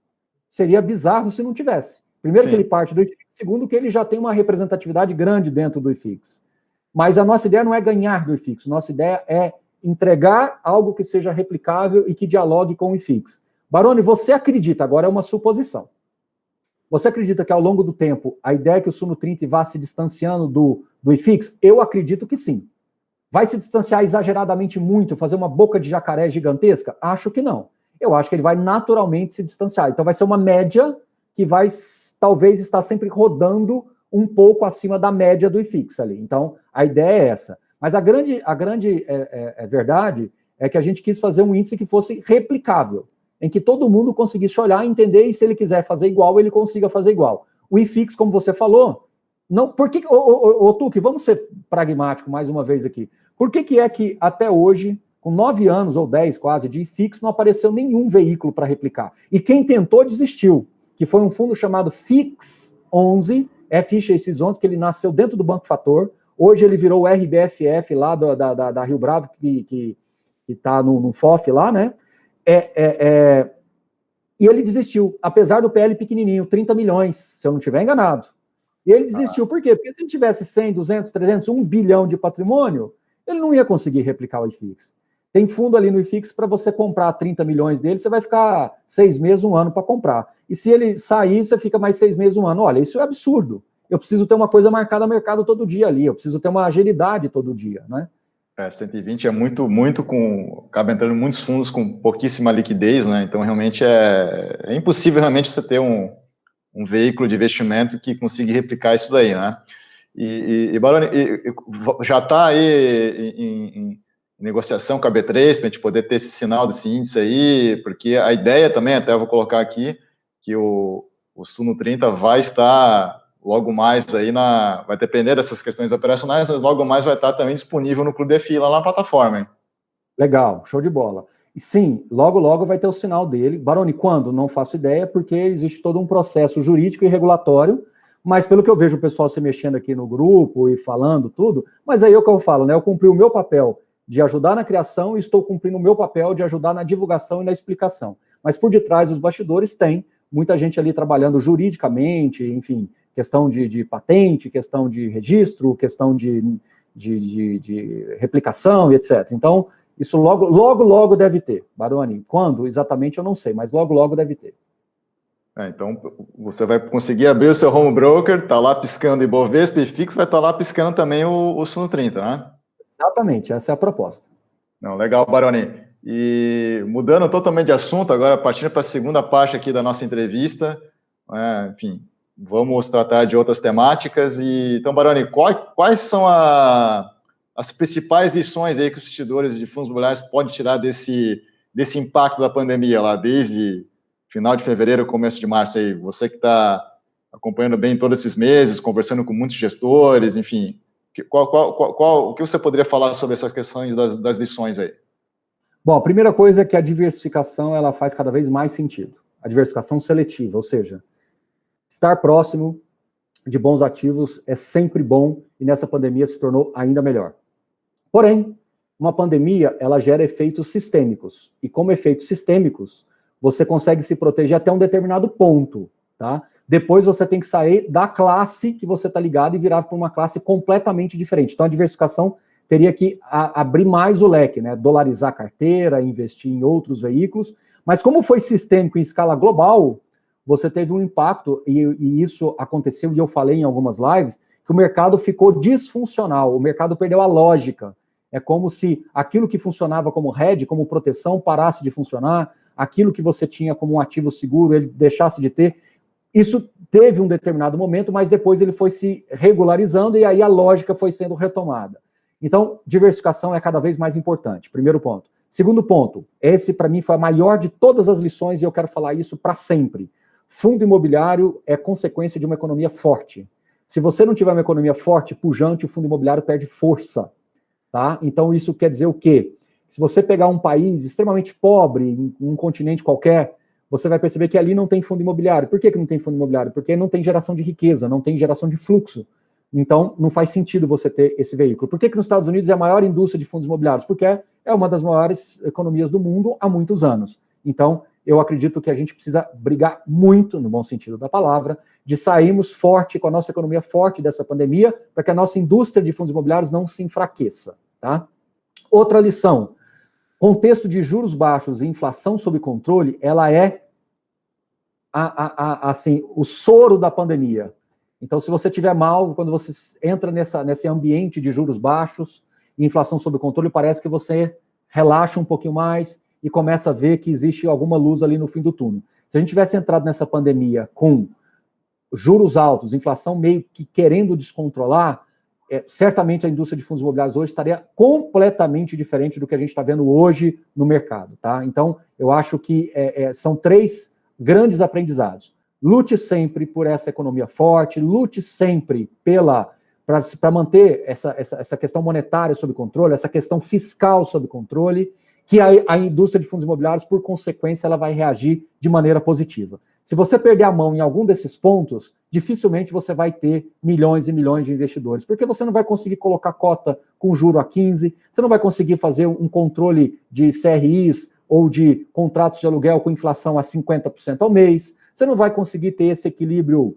[SPEAKER 2] Seria bizarro se não tivesse. Primeiro, que ele parte do IFIX, segundo, que ele já tem uma representatividade grande dentro do IFIX. Mas a nossa ideia não é ganhar do IFIX, nossa ideia é entregar algo que seja replicável e que dialogue com o IFIX. Baroni, você acredita, agora é uma suposição, você acredita que ao longo do tempo a ideia é que o Suno 30 vá se distanciando do IFIX? Eu acredito que sim. Vai se distanciar exageradamente muito, fazer uma boca de jacaré gigantesca? Acho que não. Eu acho que ele vai naturalmente se distanciar. Então vai ser uma média que vai talvez estar sempre rodando um pouco acima da média do IFIX ali. Então a ideia é essa. Mas a grande verdade é que a gente quis fazer um índice que fosse replicável, em que todo mundo conseguisse olhar, entender, e se ele quiser fazer igual, ele consiga fazer igual. O IFIX, como você falou, não, por que, Tuque, vamos ser pragmático mais uma vez aqui. Por que é que até hoje, com 9 anos ou 10 quase de IFIX, não apareceu nenhum veículo para replicar? E quem tentou desistiu, que foi um fundo chamado FIX11, FIX11, que ele nasceu dentro do Banco Fator, hoje ele virou o RBFF lá da Rio Bravo, que está no FOF lá, né? E ele desistiu, apesar do PL pequenininho, 30 milhões, se eu não estiver enganado. E ele desistiu, por quê? Porque se ele tivesse 100, 200, 300, 1 bilhão de patrimônio, ele não ia conseguir replicar o IFIX. Tem fundo ali no IFIX para você comprar 30 milhões dele, você vai ficar 6 meses, 1 ano para comprar. E se ele sair, você fica mais 6 meses, 1 ano. Olha, isso é absurdo. Eu preciso ter uma coisa marcada a mercado todo dia ali, eu preciso ter uma agilidade todo dia, né?
[SPEAKER 1] 120 é muito acaba entrando muitos fundos com pouquíssima liquidez, né? Então, realmente, é impossível realmente você ter um veículo de investimento que consiga replicar isso daí, né? E Baroni, já está aí em negociação com a B3 para a gente poder ter esse sinal desse índice aí, porque a ideia também, até eu vou colocar aqui, que o Suno 30 vai estar logo mais aí vai depender dessas questões operacionais, mas logo mais vai estar também disponível no Clube EFI, lá na plataforma, hein?
[SPEAKER 2] Legal, show de bola. E sim, logo vai ter o sinal dele. Baroni, quando? Não faço ideia, porque existe todo um processo jurídico e regulatório, mas pelo que eu vejo o pessoal se mexendo aqui no grupo e falando tudo, mas aí é o que eu falo, né? Eu cumpri o meu papel de ajudar na criação e estou cumprindo o meu papel de ajudar na divulgação e na explicação. Mas por detrás dos bastidores tem muita gente ali trabalhando juridicamente, enfim, questão de patente, questão de registro, questão de replicação e etc. Então, isso logo deve ter, Baroni. Quando? Exatamente eu não sei, mas logo deve ter.
[SPEAKER 1] Então, você vai conseguir abrir o seu home broker, tá lá piscando Ibovespa e FIX, vai estar lá piscando também o Suno 30, né?
[SPEAKER 2] Exatamente, essa é a proposta.
[SPEAKER 1] Não, legal, Baroni. E mudando totalmente de assunto, agora partindo para a segunda parte aqui da nossa entrevista, enfim, vamos tratar de outras temáticas. Então, Baroni, quais são as principais lições aí que os investidores de fundos imobiliários podem tirar desse impacto da pandemia lá, desde final de fevereiro, começo de março aí? Você que está acompanhando bem todos esses meses, conversando com muitos gestores, enfim, o que você poderia falar sobre essas questões das lições aí?
[SPEAKER 2] Bom, a primeira coisa é que a diversificação ela faz cada vez mais sentido. A diversificação seletiva, ou seja, estar próximo de bons ativos é sempre bom e nessa pandemia se tornou ainda melhor. Porém, uma pandemia, ela gera efeitos sistêmicos. E como efeitos sistêmicos, você consegue se proteger até um determinado ponto, tá? Depois você tem que sair da classe que você está ligado e virar para uma classe completamente diferente. Então a diversificação teria que abrir mais o leque, né? Dolarizar a carteira, investir em outros veículos. Mas como foi sistêmico em escala global, você teve um impacto, e isso aconteceu, e eu falei em algumas lives, que o mercado ficou disfuncional, o mercado perdeu a lógica. É como se aquilo que funcionava como hedge, como proteção, parasse de funcionar, aquilo que você tinha como um ativo seguro, ele deixasse de ter. Isso teve um determinado momento, mas depois ele foi se regularizando e aí a lógica foi sendo retomada. Então, diversificação é cada vez mais importante, primeiro ponto. Segundo ponto, esse para mim foi a maior de todas as lições e eu quero falar isso para sempre. Fundo imobiliário é consequência de uma economia forte. Se você não tiver uma economia forte, pujante, o fundo imobiliário perde força. Tá? Então isso quer dizer o quê? Se você pegar um país extremamente pobre, em um continente qualquer, você vai perceber que ali não tem fundo imobiliário. Por que não tem fundo imobiliário? Porque não tem geração de riqueza, não tem geração de fluxo. Então não faz sentido você ter esse veículo. Por que nos Estados Unidos é a maior indústria de fundos imobiliários? Porque é uma das maiores economias do mundo há muitos anos. Então eu acredito que a gente precisa brigar muito, no bom sentido da palavra, de sairmos forte, com a nossa economia forte dessa pandemia, para que a nossa indústria de fundos imobiliários não se enfraqueça. Tá? Outra lição, contexto de juros baixos e inflação sob controle, ela é assim, o soro da pandemia. Então, se você estiver mal, quando você entra nesse ambiente de juros baixos e inflação sob controle, parece que você relaxa um pouquinho mais e começa a ver que existe alguma luz ali no fim do túnel. Se a gente tivesse entrado nessa pandemia com juros altos, inflação meio que querendo descontrolar, certamente a indústria de fundos imobiliários hoje estaria completamente diferente do que a gente está vendo hoje no mercado. Tá? Então, eu acho que são 3 grandes aprendizados. Lute sempre por essa economia forte, lute sempre para manter essa questão monetária sob controle, essa questão fiscal sob controle, que a indústria de fundos imobiliários, por consequência, ela vai reagir de maneira positiva. Se você perder a mão em algum desses pontos, dificilmente você vai ter milhões e milhões de investidores, porque você não vai conseguir colocar cota com juro a 15, você não vai conseguir fazer um controle de CRIs ou de contratos de aluguel com inflação a 50% ao mês, você não vai conseguir ter esse equilíbrio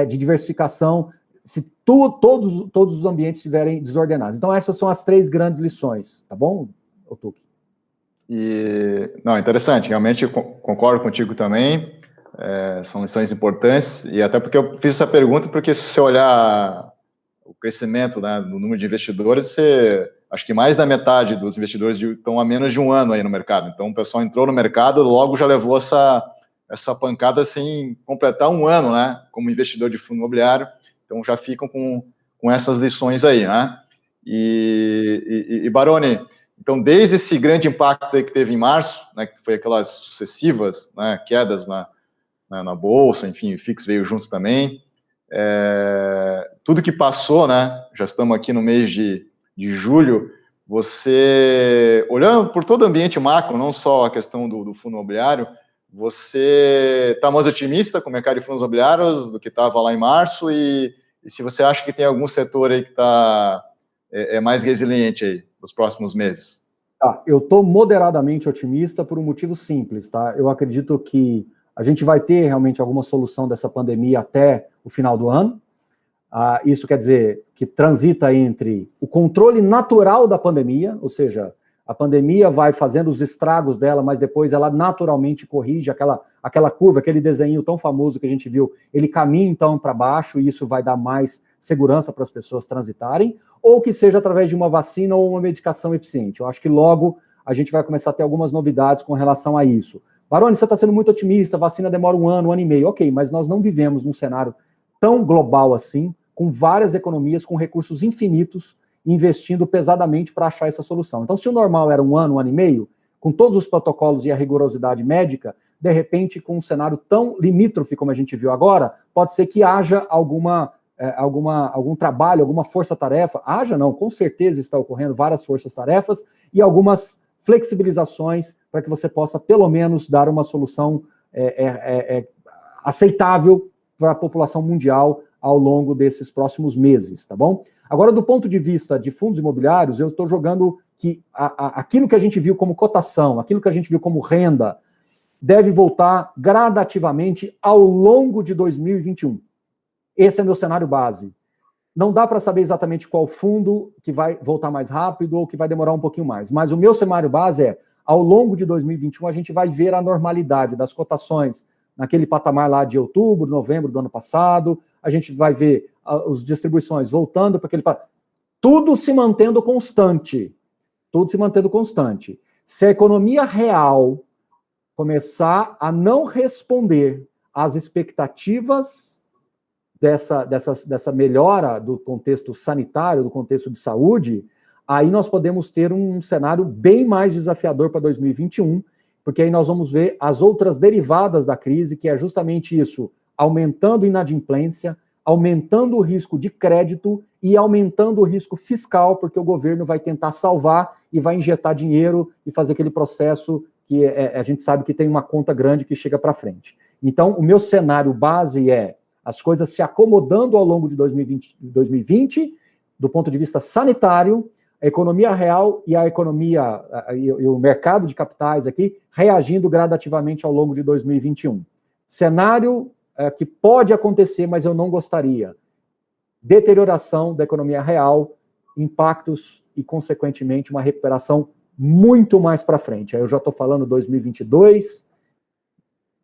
[SPEAKER 2] de diversificação se todos os ambientes estiverem desordenados. Então essas são as 3 grandes lições, tá bom, Otuki?
[SPEAKER 1] Não, interessante, realmente concordo contigo também, são lições importantes, e até porque eu fiz essa pergunta, porque se você olhar o crescimento, né, do número de investidores, acho que mais da metade dos investidores estão há menos de um ano aí no mercado, então o pessoal entrou no mercado, logo já levou essa pancada sem completar um ano, né, como investidor de fundo imobiliário, então já ficam com essas lições aí, né, e Baroni, então, desde esse grande impacto aí que teve em março, né, que foi aquelas sucessivas, né, quedas na Bolsa, enfim, o FIX veio junto também, tudo que passou, né, já estamos aqui no mês de julho, você, olhando por todo o ambiente macro, não só a questão do fundo imobiliário, você está mais otimista com o mercado de fundos imobiliários do que estava lá em março, e se você acha que tem algum setor aí que está mais resiliente aí nos próximos meses?
[SPEAKER 2] Eu estou moderadamente otimista por um motivo simples, tá? Eu acredito que a gente vai ter realmente alguma solução dessa pandemia até o final do ano. Isso quer dizer que transita entre o controle natural da pandemia, ou seja, a pandemia vai fazendo os estragos dela, mas depois ela naturalmente corrige aquela curva, aquele desenho tão famoso que a gente viu, ele caminha então para baixo e isso vai dar mais segurança para as pessoas transitarem, ou que seja através de uma vacina ou uma medicação eficiente. Eu acho que logo a gente vai começar a ter algumas novidades com relação a isso. Baroni, você está sendo muito otimista, a vacina demora um ano e meio. Ok, mas nós não vivemos num cenário tão global assim, com várias economias, com recursos infinitos, investindo pesadamente para achar essa solução. Então, se o normal era um ano e meio, com todos os protocolos e a rigorosidade médica, de repente, com um cenário tão limítrofe como a gente viu agora, pode ser que haja algum trabalho, alguma força-tarefa. Haja não, com certeza está ocorrendo várias forças-tarefas e algumas flexibilizações para que você possa, pelo menos, dar uma solução aceitável para a população mundial ao longo desses próximos meses, tá bom? Agora, do ponto de vista de fundos imobiliários, eu estou jogando que aquilo que a gente viu como cotação, aquilo que a gente viu como renda, deve voltar gradativamente ao longo de 2021. Esse é meu cenário base. Não dá para saber exatamente qual fundo que vai voltar mais rápido ou que vai demorar um pouquinho mais, mas o meu cenário base é, ao longo de 2021, a gente vai ver a normalidade das cotações naquele patamar lá de outubro, novembro do ano passado, a gente vai ver as distribuições voltando para aquele patamar, tudo se mantendo constante, Se a economia real começar a não responder às expectativas dessa melhora do contexto sanitário, do contexto de saúde, aí nós podemos ter um cenário bem mais desafiador para 2021, porque aí nós vamos ver as outras derivadas da crise, que é justamente isso, aumentando inadimplência, aumentando o risco de crédito e aumentando o risco fiscal, porque o governo vai tentar salvar e vai injetar dinheiro e fazer aquele processo que a gente sabe que tem uma conta grande que chega para frente. Então, o meu cenário base é as coisas se acomodando ao longo de 2020, do ponto de vista sanitário, a economia real e a economia e o mercado de capitais aqui reagindo gradativamente ao longo de 2021. Cenário que pode acontecer, mas eu não gostaria. Deterioração da economia real, impactos e, consequentemente, uma recuperação muito mais para frente. Aí eu já estou falando 2022,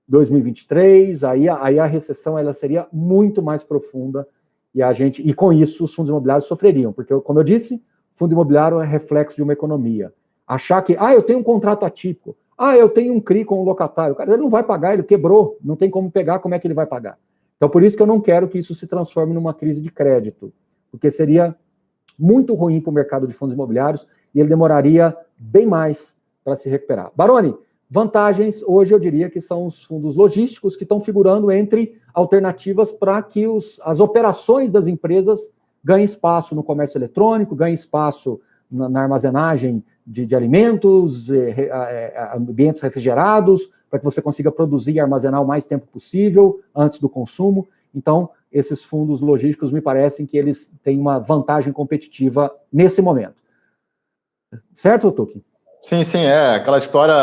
[SPEAKER 2] 2023, aí a recessão ela seria muito mais profunda e com isso os fundos imobiliários sofreriam, porque, como eu disse, fundo imobiliário é reflexo de uma economia. Achar que, eu tenho um contrato atípico, eu tenho um CRI com um locatário, cara, ele não vai pagar, ele quebrou, não tem como pegar, como é que ele vai pagar? Então, por isso que eu não quero que isso se transforme numa crise de crédito, porque seria muito ruim para o mercado de fundos imobiliários e ele demoraria bem mais para se recuperar. Baroni, vantagens, hoje eu diria que são os fundos logísticos que estão figurando entre alternativas para que as operações das empresas ganhem espaço no comércio eletrônico, ganhem espaço na armazenagem de alimentos, ambientes refrigerados, para que você consiga produzir e armazenar o mais tempo possível antes do consumo. Então, esses fundos logísticos me parecem que eles têm uma vantagem competitiva nesse momento. Certo, Tuki?
[SPEAKER 1] Sim, aquela história,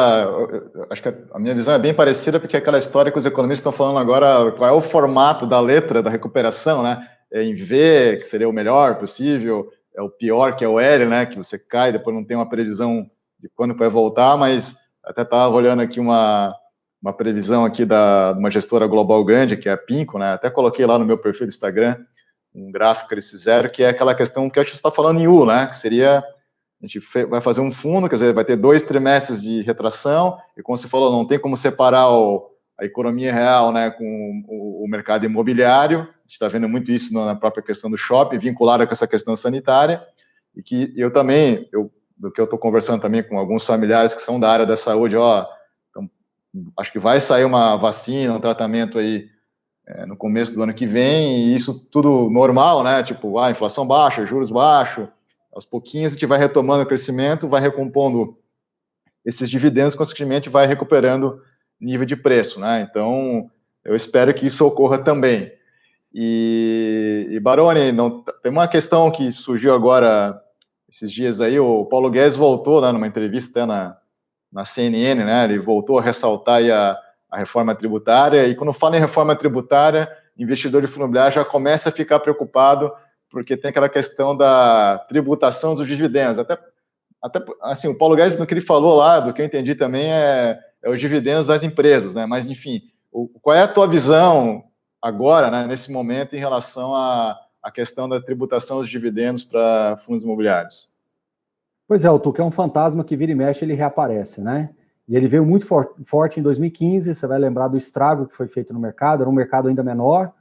[SPEAKER 1] acho que a minha visão é bem parecida, porque é aquela história que os economistas estão falando agora, qual é o formato da letra da recuperação, né? É em V, que seria o melhor possível, é o pior, que é o L, né? Que você cai, depois não tem uma previsão de quando vai voltar, mas até estava olhando aqui uma previsão aqui de uma gestora global grande, que é a Pinco, né? Até coloquei lá no meu perfil do Instagram, um gráfico que eles fizeram, que é aquela questão que eu acho que você está falando em U, né? Que seria... A gente vai fazer um fundo, quer dizer, vai ter 2 trimestres de retração, e como você falou, não tem como separar a economia real, né, com o mercado imobiliário. A gente está vendo muito isso na própria questão do shopping, vinculada com essa questão sanitária, e que eu também, do que eu estou conversando também com alguns familiares que são da área da saúde, então, acho que vai sair uma vacina, um tratamento aí no começo do ano que vem, e isso tudo normal, né, tipo, inflação baixa, juros baixos, aos pouquinhos a gente vai retomando o crescimento, vai recompondo esses dividendos, consequentemente vai recuperando nível de preço, né? Então, eu espero que isso ocorra também. E Baroni, tem uma questão que surgiu agora, esses dias aí, o Paulo Guedes voltou, né, numa entrevista na CNN, né, ele voltou a ressaltar aí a reforma tributária, e quando fala em reforma tributária, investidor de fundo imobiliário já começa a ficar preocupado, porque tem aquela questão da tributação dos dividendos. Até assim, o Paulo Guedes, no que ele falou lá, do que eu entendi também, é os dividendos das empresas, né? Mas, enfim, qual é a tua visão agora, né, nesse momento, em relação à questão da tributação dos dividendos para fundos imobiliários?
[SPEAKER 2] Pois é, o Tuca é um fantasma que vira e mexe, ele reaparece, né? E ele veio muito forte em 2015, você vai lembrar do estrago que foi feito no mercado, era um mercado ainda menor,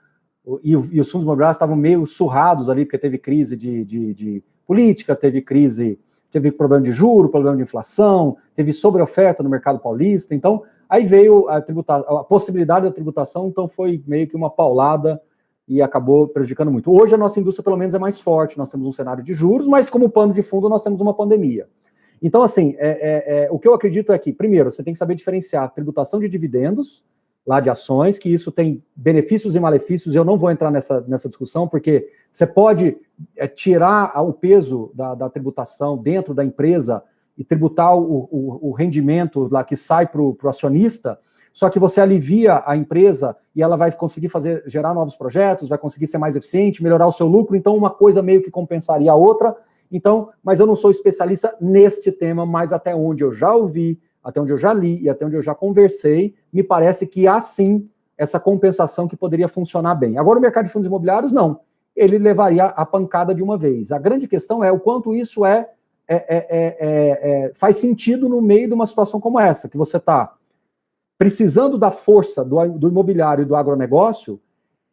[SPEAKER 2] e os fundos imobiliários estavam meio surrados ali, porque teve crise de política, teve problema de juro, problema de inflação, teve sobreoferta no mercado paulista, então aí veio a possibilidade da tributação, então foi meio que uma paulada e acabou prejudicando muito. Hoje a nossa indústria pelo menos é mais forte, nós temos um cenário de juros, mas como pano de fundo nós temos uma pandemia. Então, assim, o que eu acredito é que, primeiro, você tem que saber diferenciar a tributação de dividendos, lá de ações, que isso tem benefícios e malefícios, eu não vou entrar nessa discussão, porque você pode tirar o peso da tributação dentro da empresa e tributar o rendimento lá que sai para o acionista, só que você alivia a empresa e ela vai conseguir gerar novos projetos, vai conseguir ser mais eficiente, melhorar o seu lucro, então uma coisa meio que compensaria a outra. Então, mas eu não sou especialista neste tema, mas até onde eu já ouvi, até onde eu já li e até onde eu já conversei, me parece que há sim essa compensação que poderia funcionar bem. Agora o mercado de fundos imobiliários, não. Ele levaria a pancada de uma vez. A grande questão é o quanto isso faz sentido no meio de uma situação como essa, que você está precisando da força do imobiliário e do agronegócio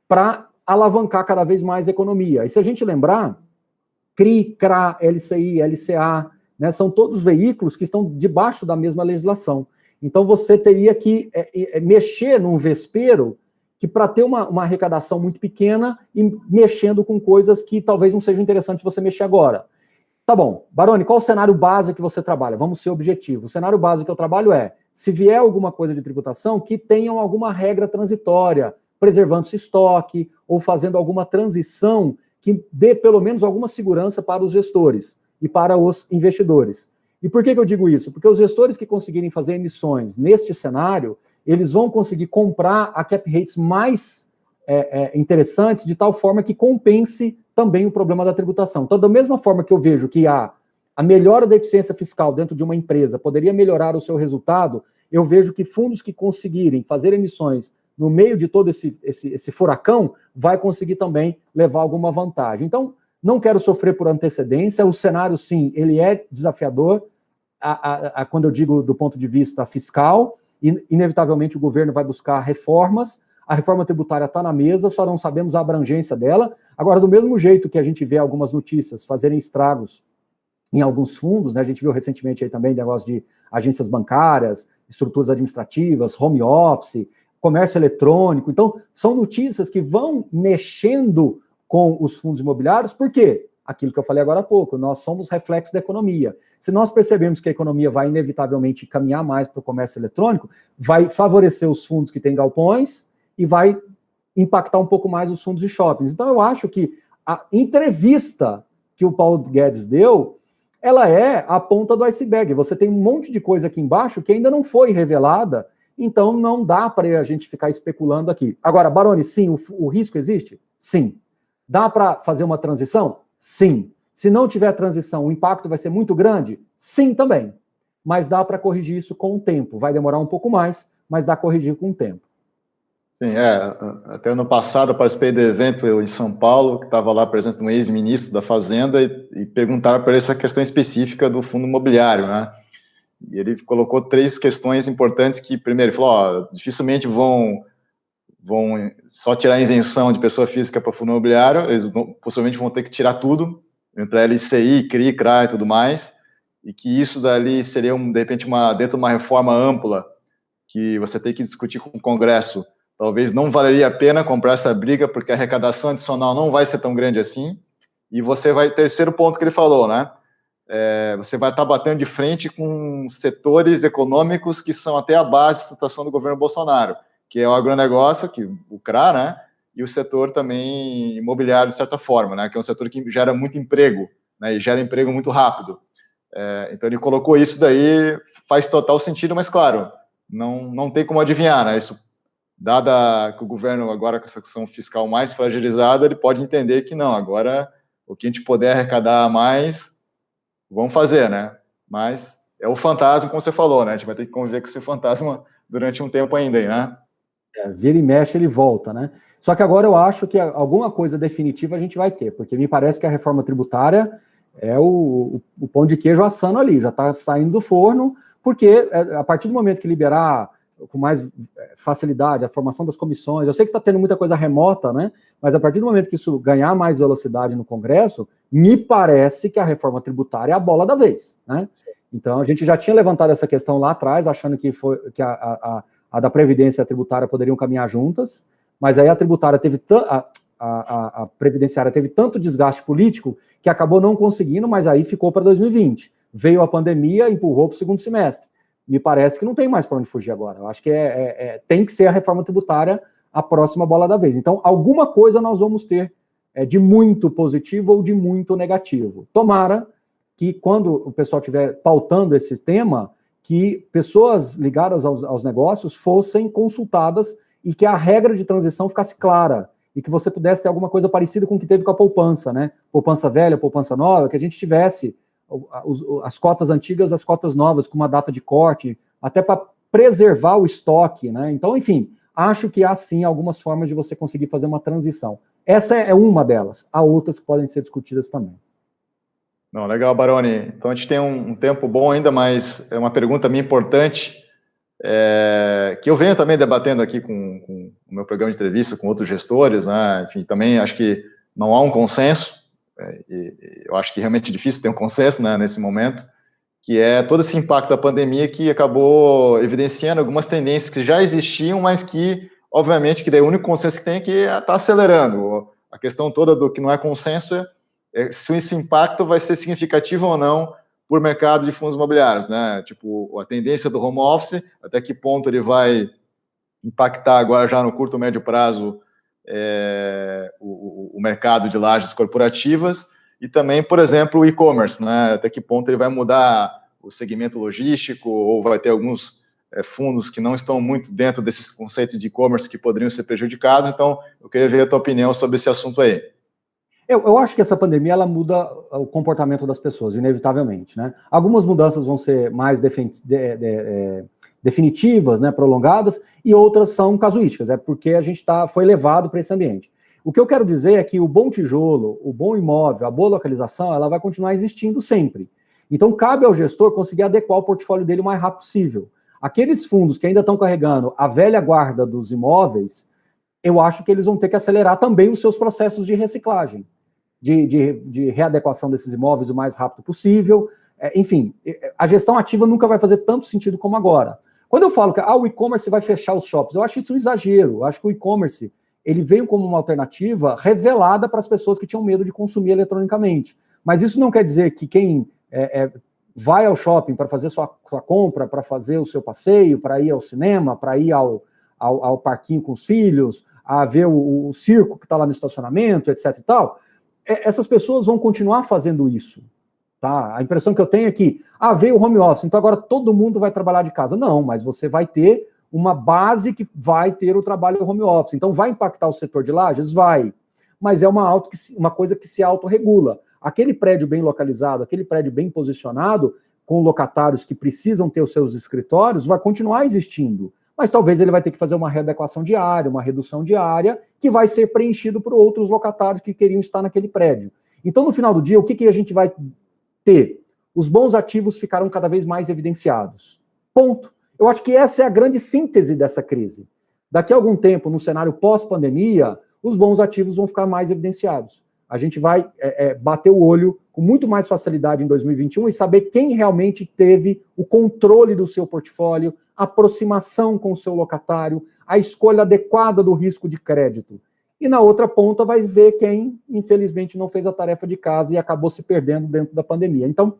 [SPEAKER 2] para alavancar cada vez mais a economia. E se a gente lembrar, CRI, CRA, LCI, LCA, né, são todos veículos que estão debaixo da mesma legislação. Então você teria que mexer num vespeiro que para ter uma arrecadação muito pequena e mexendo com coisas que talvez não sejam interessantes você mexer agora. Tá bom, Baroni, qual o cenário base que você trabalha? Vamos ser objetivo. O cenário base que eu trabalho é, se vier alguma coisa de tributação, que tenham alguma regra transitória, preservando-se estoque ou fazendo alguma transição que dê pelo menos alguma segurança para os gestores e para os investidores. E por que eu digo isso? Porque os gestores que conseguirem fazer emissões neste cenário, eles vão conseguir comprar a cap rates mais interessantes, de tal forma que compense também o problema da tributação. Então, da mesma forma que eu vejo que a melhora da eficiência fiscal dentro de uma empresa poderia melhorar o seu resultado, eu vejo que fundos que conseguirem fazer emissões no meio de todo esse furacão, vai conseguir também levar alguma vantagem. Então, não quero sofrer por antecedência, o cenário, sim, ele é desafiador, quando eu digo do ponto de vista fiscal, inevitavelmente o governo vai buscar reformas, a reforma tributária está na mesa, só não sabemos a abrangência dela. Agora, do mesmo jeito que a gente vê algumas notícias fazerem estragos em alguns fundos, né, a gente viu recentemente aí também negócio de agências bancárias, estruturas administrativas, home office, comércio eletrônico. Então, são notícias que vão mexendo com os fundos imobiliários, por quê? Aquilo que eu falei agora há pouco, nós somos reflexo da economia. Se nós percebemos que a economia vai inevitavelmente caminhar mais para o comércio eletrônico, vai favorecer os fundos que têm galpões e vai impactar um pouco mais os fundos de shoppings. Então, eu acho que a entrevista que o Paulo Guedes deu, ela é a ponta do iceberg. Você tem um monte de coisa aqui embaixo que ainda não foi revelada, então não dá para a gente ficar especulando aqui. Agora, Baroni, sim, o risco existe? Sim. Dá para fazer uma transição? Sim. Se não tiver transição, o impacto vai ser muito grande? Sim, também. Mas dá para corrigir isso com o tempo. Vai demorar um pouco mais, mas dá para corrigir com o tempo.
[SPEAKER 1] Sim, até ano passado eu participei do evento em São Paulo, que estava lá presente um ex-ministro da Fazenda, e perguntaram para ele essa questão específica do fundo imobiliário, né? E ele colocou 3 questões importantes que, primeiro, ele falou, dificilmente vão só tirar a isenção de pessoa física para fundo imobiliário, eles possivelmente vão ter que tirar tudo, entre LCI, CRI, CRA e tudo mais, e que isso dali seria, de repente, dentro de uma reforma ampla, que você tem que discutir com o Congresso. Talvez não valeria a pena comprar essa briga, porque a arrecadação adicional não vai ser tão grande assim. E você vai, terceiro ponto que ele falou, né? Você vai estar batendo de frente com setores econômicos que são até a base de sustentação do governo Bolsonaro, que é o agronegócio, o CRA, né? E o setor também imobiliário, de certa forma, né? Que é um setor que gera muito emprego, né? E gera emprego muito rápido. Então ele colocou isso daí, faz total sentido, mas claro, não tem como adivinhar, né? Isso, dada que o governo agora com essa questão fiscal mais fragilizada, ele pode entender que não, agora o que a gente puder arrecadar mais, vamos fazer, né? Mas é o fantasma, como você falou, né? A gente vai ter que conviver com esse fantasma durante um tempo ainda, né?
[SPEAKER 2] Vira e mexe, ele volta, né? Só que agora eu acho que alguma coisa definitiva a gente vai ter, porque me parece que a reforma tributária é o pão de queijo assando ali, já está saindo do forno, porque a partir do momento que liberar com mais facilidade a formação das comissões, eu sei que está tendo muita coisa remota, né? Mas a partir do momento que isso ganhar mais velocidade no Congresso, me parece que a reforma tributária é a bola da vez, né? Então, a gente já tinha levantado essa questão lá atrás, achando que a da Previdência e a tributária poderiam caminhar juntas, mas aí a tributária teve a previdenciária teve tanto desgaste político que acabou não conseguindo, mas aí ficou para 2020. Veio a pandemia, empurrou para o segundo semestre. Me parece que não tem mais para onde fugir agora. Eu acho que tem que ser a reforma tributária a próxima bola da vez. Então, alguma coisa nós vamos ter de muito positivo ou de muito negativo. Tomara que quando o pessoal estiver pautando esse tema, que pessoas ligadas aos negócios fossem consultadas e que a regra de transição ficasse clara e que você pudesse ter alguma coisa parecida com o que teve com a poupança, né? Poupança velha, poupança nova, que a gente tivesse as cotas antigas, as cotas novas, com uma data de corte, até para preservar o estoque, né? Então, enfim, acho que há sim algumas formas de você conseguir fazer uma transição. Essa é uma delas. Há outras que podem ser discutidas também.
[SPEAKER 1] Não, legal, Baroni. Então a gente tem um tempo bom ainda, mas é uma pergunta minha importante, que eu venho também debatendo aqui com o meu programa de entrevista, com outros gestores, né? Enfim, também acho que não há um consenso, e eu acho que realmente é difícil ter um consenso, né, nesse momento, que é todo esse impacto da pandemia que acabou evidenciando algumas tendências que já existiam, mas que, obviamente, que daí o único consenso que tem é que está acelerando. A questão toda do que não é consenso se esse impacto vai ser significativo ou não por mercado de fundos imobiliários, né? Tipo, a tendência do home office, até que ponto ele vai impactar agora já no curto, médio prazo o mercado de lajes corporativas e também, por exemplo, o e-commerce, né? Até que ponto ele vai mudar o segmento logístico ou vai ter alguns fundos que não estão muito dentro desses conceitos de e-commerce que poderiam ser prejudicados. Então, eu queria ver a tua opinião sobre esse assunto aí.
[SPEAKER 2] Eu acho que essa pandemia ela muda o comportamento das pessoas, inevitavelmente, né? Algumas mudanças vão ser mais definitivas, né, prolongadas, e outras são casuísticas, porque a gente foi levado para esse ambiente. O que eu quero dizer é que o bom tijolo, o bom imóvel, a boa localização, ela vai continuar existindo sempre. Então, cabe ao gestor conseguir adequar o portfólio dele o mais rápido possível. Aqueles fundos que ainda estão carregando a velha guarda dos imóveis, eu acho que eles vão ter que acelerar também os seus processos de reciclagem, de readequação desses imóveis o mais rápido possível. Enfim, a gestão ativa nunca vai fazer tanto sentido como agora. Quando eu falo que o e-commerce vai fechar os shoppings, eu acho isso um exagero. Eu acho que o e-commerce ele veio como uma alternativa revelada para as pessoas que tinham medo de consumir eletronicamente. Mas isso não quer dizer que quem vai ao shopping para fazer sua compra, para fazer o seu passeio, para ir ao cinema, para ir ao parquinho com os filhos, a ver o circo que está lá no estacionamento, etc. e tal, essas pessoas vão continuar fazendo isso. Tá? A impressão que eu tenho é que, veio o home office, então agora todo mundo vai trabalhar de casa. Não, mas você vai ter uma base que vai ter o trabalho home office. Então vai impactar o setor de lajes? Vai. Mas é uma coisa que se autorregula. Aquele prédio bem localizado, aquele prédio bem posicionado, com locatários que precisam ter os seus escritórios, vai continuar existindo. Mas talvez ele vai ter que fazer uma readequação diária, uma redução diária, que vai ser preenchido por outros locatários que queriam estar naquele prédio. Então, no final do dia, o que a gente vai ter? Os bons ativos ficarão cada vez mais evidenciados. Ponto. Eu acho que essa é a grande síntese dessa crise. Daqui a algum tempo, no cenário pós-pandemia, os bons ativos vão ficar mais evidenciados. A gente vai bater o olho com muito mais facilidade em 2021 e saber quem realmente teve o controle do seu portfólio, a aproximação com o seu locatário, a escolha adequada do risco de crédito. E na outra ponta vai ver quem, infelizmente, não fez a tarefa de casa e acabou se perdendo dentro da pandemia. Então,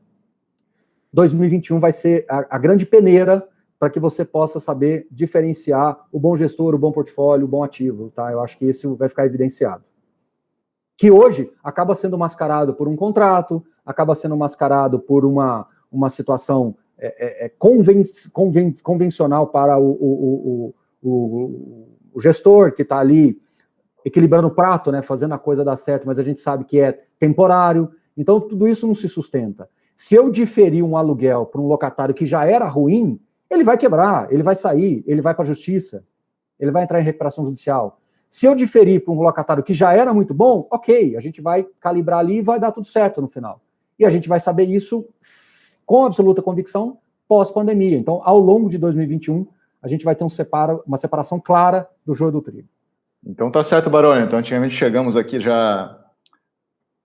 [SPEAKER 2] 2021 vai ser a grande peneira para que você possa saber diferenciar o bom gestor, o bom portfólio, o bom ativo. Tá? Eu acho que isso vai ficar evidenciado. Que hoje acaba sendo mascarado por um contrato, acaba sendo mascarado por uma situação convencional para o gestor que está ali equilibrando o prato, né, fazendo a coisa dar certo, mas a gente sabe que é temporário. Então, tudo isso não se sustenta. Se eu diferir um aluguel para um locatário que já era ruim, ele vai quebrar, ele vai sair, ele vai para a justiça, ele vai entrar em recuperação judicial. Se eu diferir para um locatário que já era muito bom, ok, a gente vai calibrar ali e vai dar tudo certo no final. E a gente vai saber isso com absoluta convicção pós-pandemia. Então, ao longo de 2021, a gente vai ter uma separação clara do joio do trigo.
[SPEAKER 1] Então tá certo, Baroni. Então, antigamente chegamos aqui já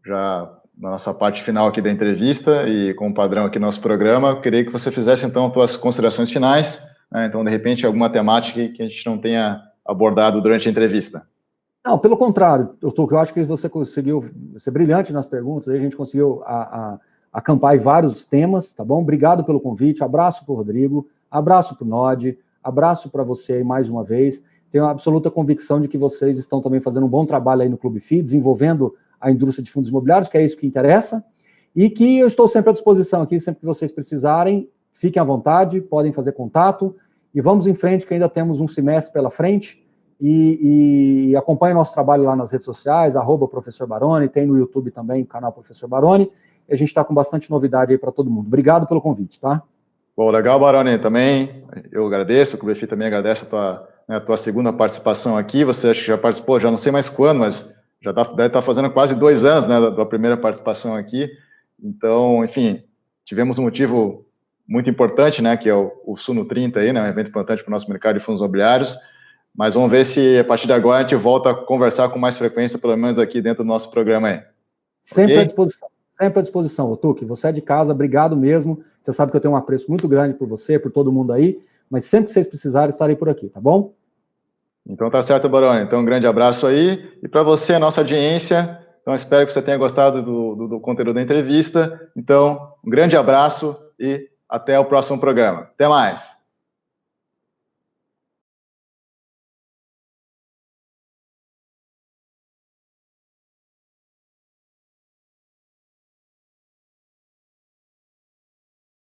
[SPEAKER 1] na nossa parte final aqui da entrevista e com o padrão aqui no nosso programa, eu queria que você fizesse, então, suas considerações finais, né? Então, de repente, alguma temática que a gente não tenha abordado durante a entrevista.
[SPEAKER 2] Não, pelo contrário, Tuca, eu acho que você conseguiu ser brilhante nas perguntas, a gente conseguiu acampar em vários temas, tá bom? Obrigado pelo convite, abraço para o Rodrigo, abraço para o Nod, abraço para você aí mais uma vez. Tenho a absoluta convicção de que vocês estão também fazendo um bom trabalho aí no Clube FI, desenvolvendo a indústria de fundos imobiliários, que é isso que interessa, e que eu estou sempre à disposição aqui, sempre que vocês precisarem, fiquem à vontade, podem fazer contato, e vamos em frente, que ainda temos um semestre pela frente, e acompanhe nosso trabalho lá nas redes sociais, @Professor Baroni, tem no YouTube também o canal Professor Baroni, e a gente está com bastante novidade aí para todo mundo. Obrigado pelo convite, tá?
[SPEAKER 1] Bom, legal, Baroni, também eu agradeço, o Clube FI também agradece a tua segunda participação aqui, você acha que já participou, já não sei mais quando, mas já deve estar fazendo quase 2 anos, né, da primeira participação aqui, então, enfim, tivemos um motivo muito importante, né, que é o Suno 30 aí, né, um evento importante para o nosso mercado de fundos imobiliários, mas vamos ver se a partir de agora a gente volta a conversar com mais frequência, pelo menos aqui dentro do nosso programa aí.
[SPEAKER 2] Sempre
[SPEAKER 1] okay?
[SPEAKER 2] à disposição. Sempre à disposição, Tuque. Você é de casa, obrigado mesmo. Você sabe que eu tenho um apreço muito grande por você, por todo mundo aí, mas sempre que vocês precisarem, estarei por aqui, tá bom?
[SPEAKER 1] Então tá certo, Baroni. Então um grande abraço aí. E para você, a nossa audiência, então espero que você tenha gostado do conteúdo da entrevista. Então, um grande abraço e até o próximo programa. Até mais!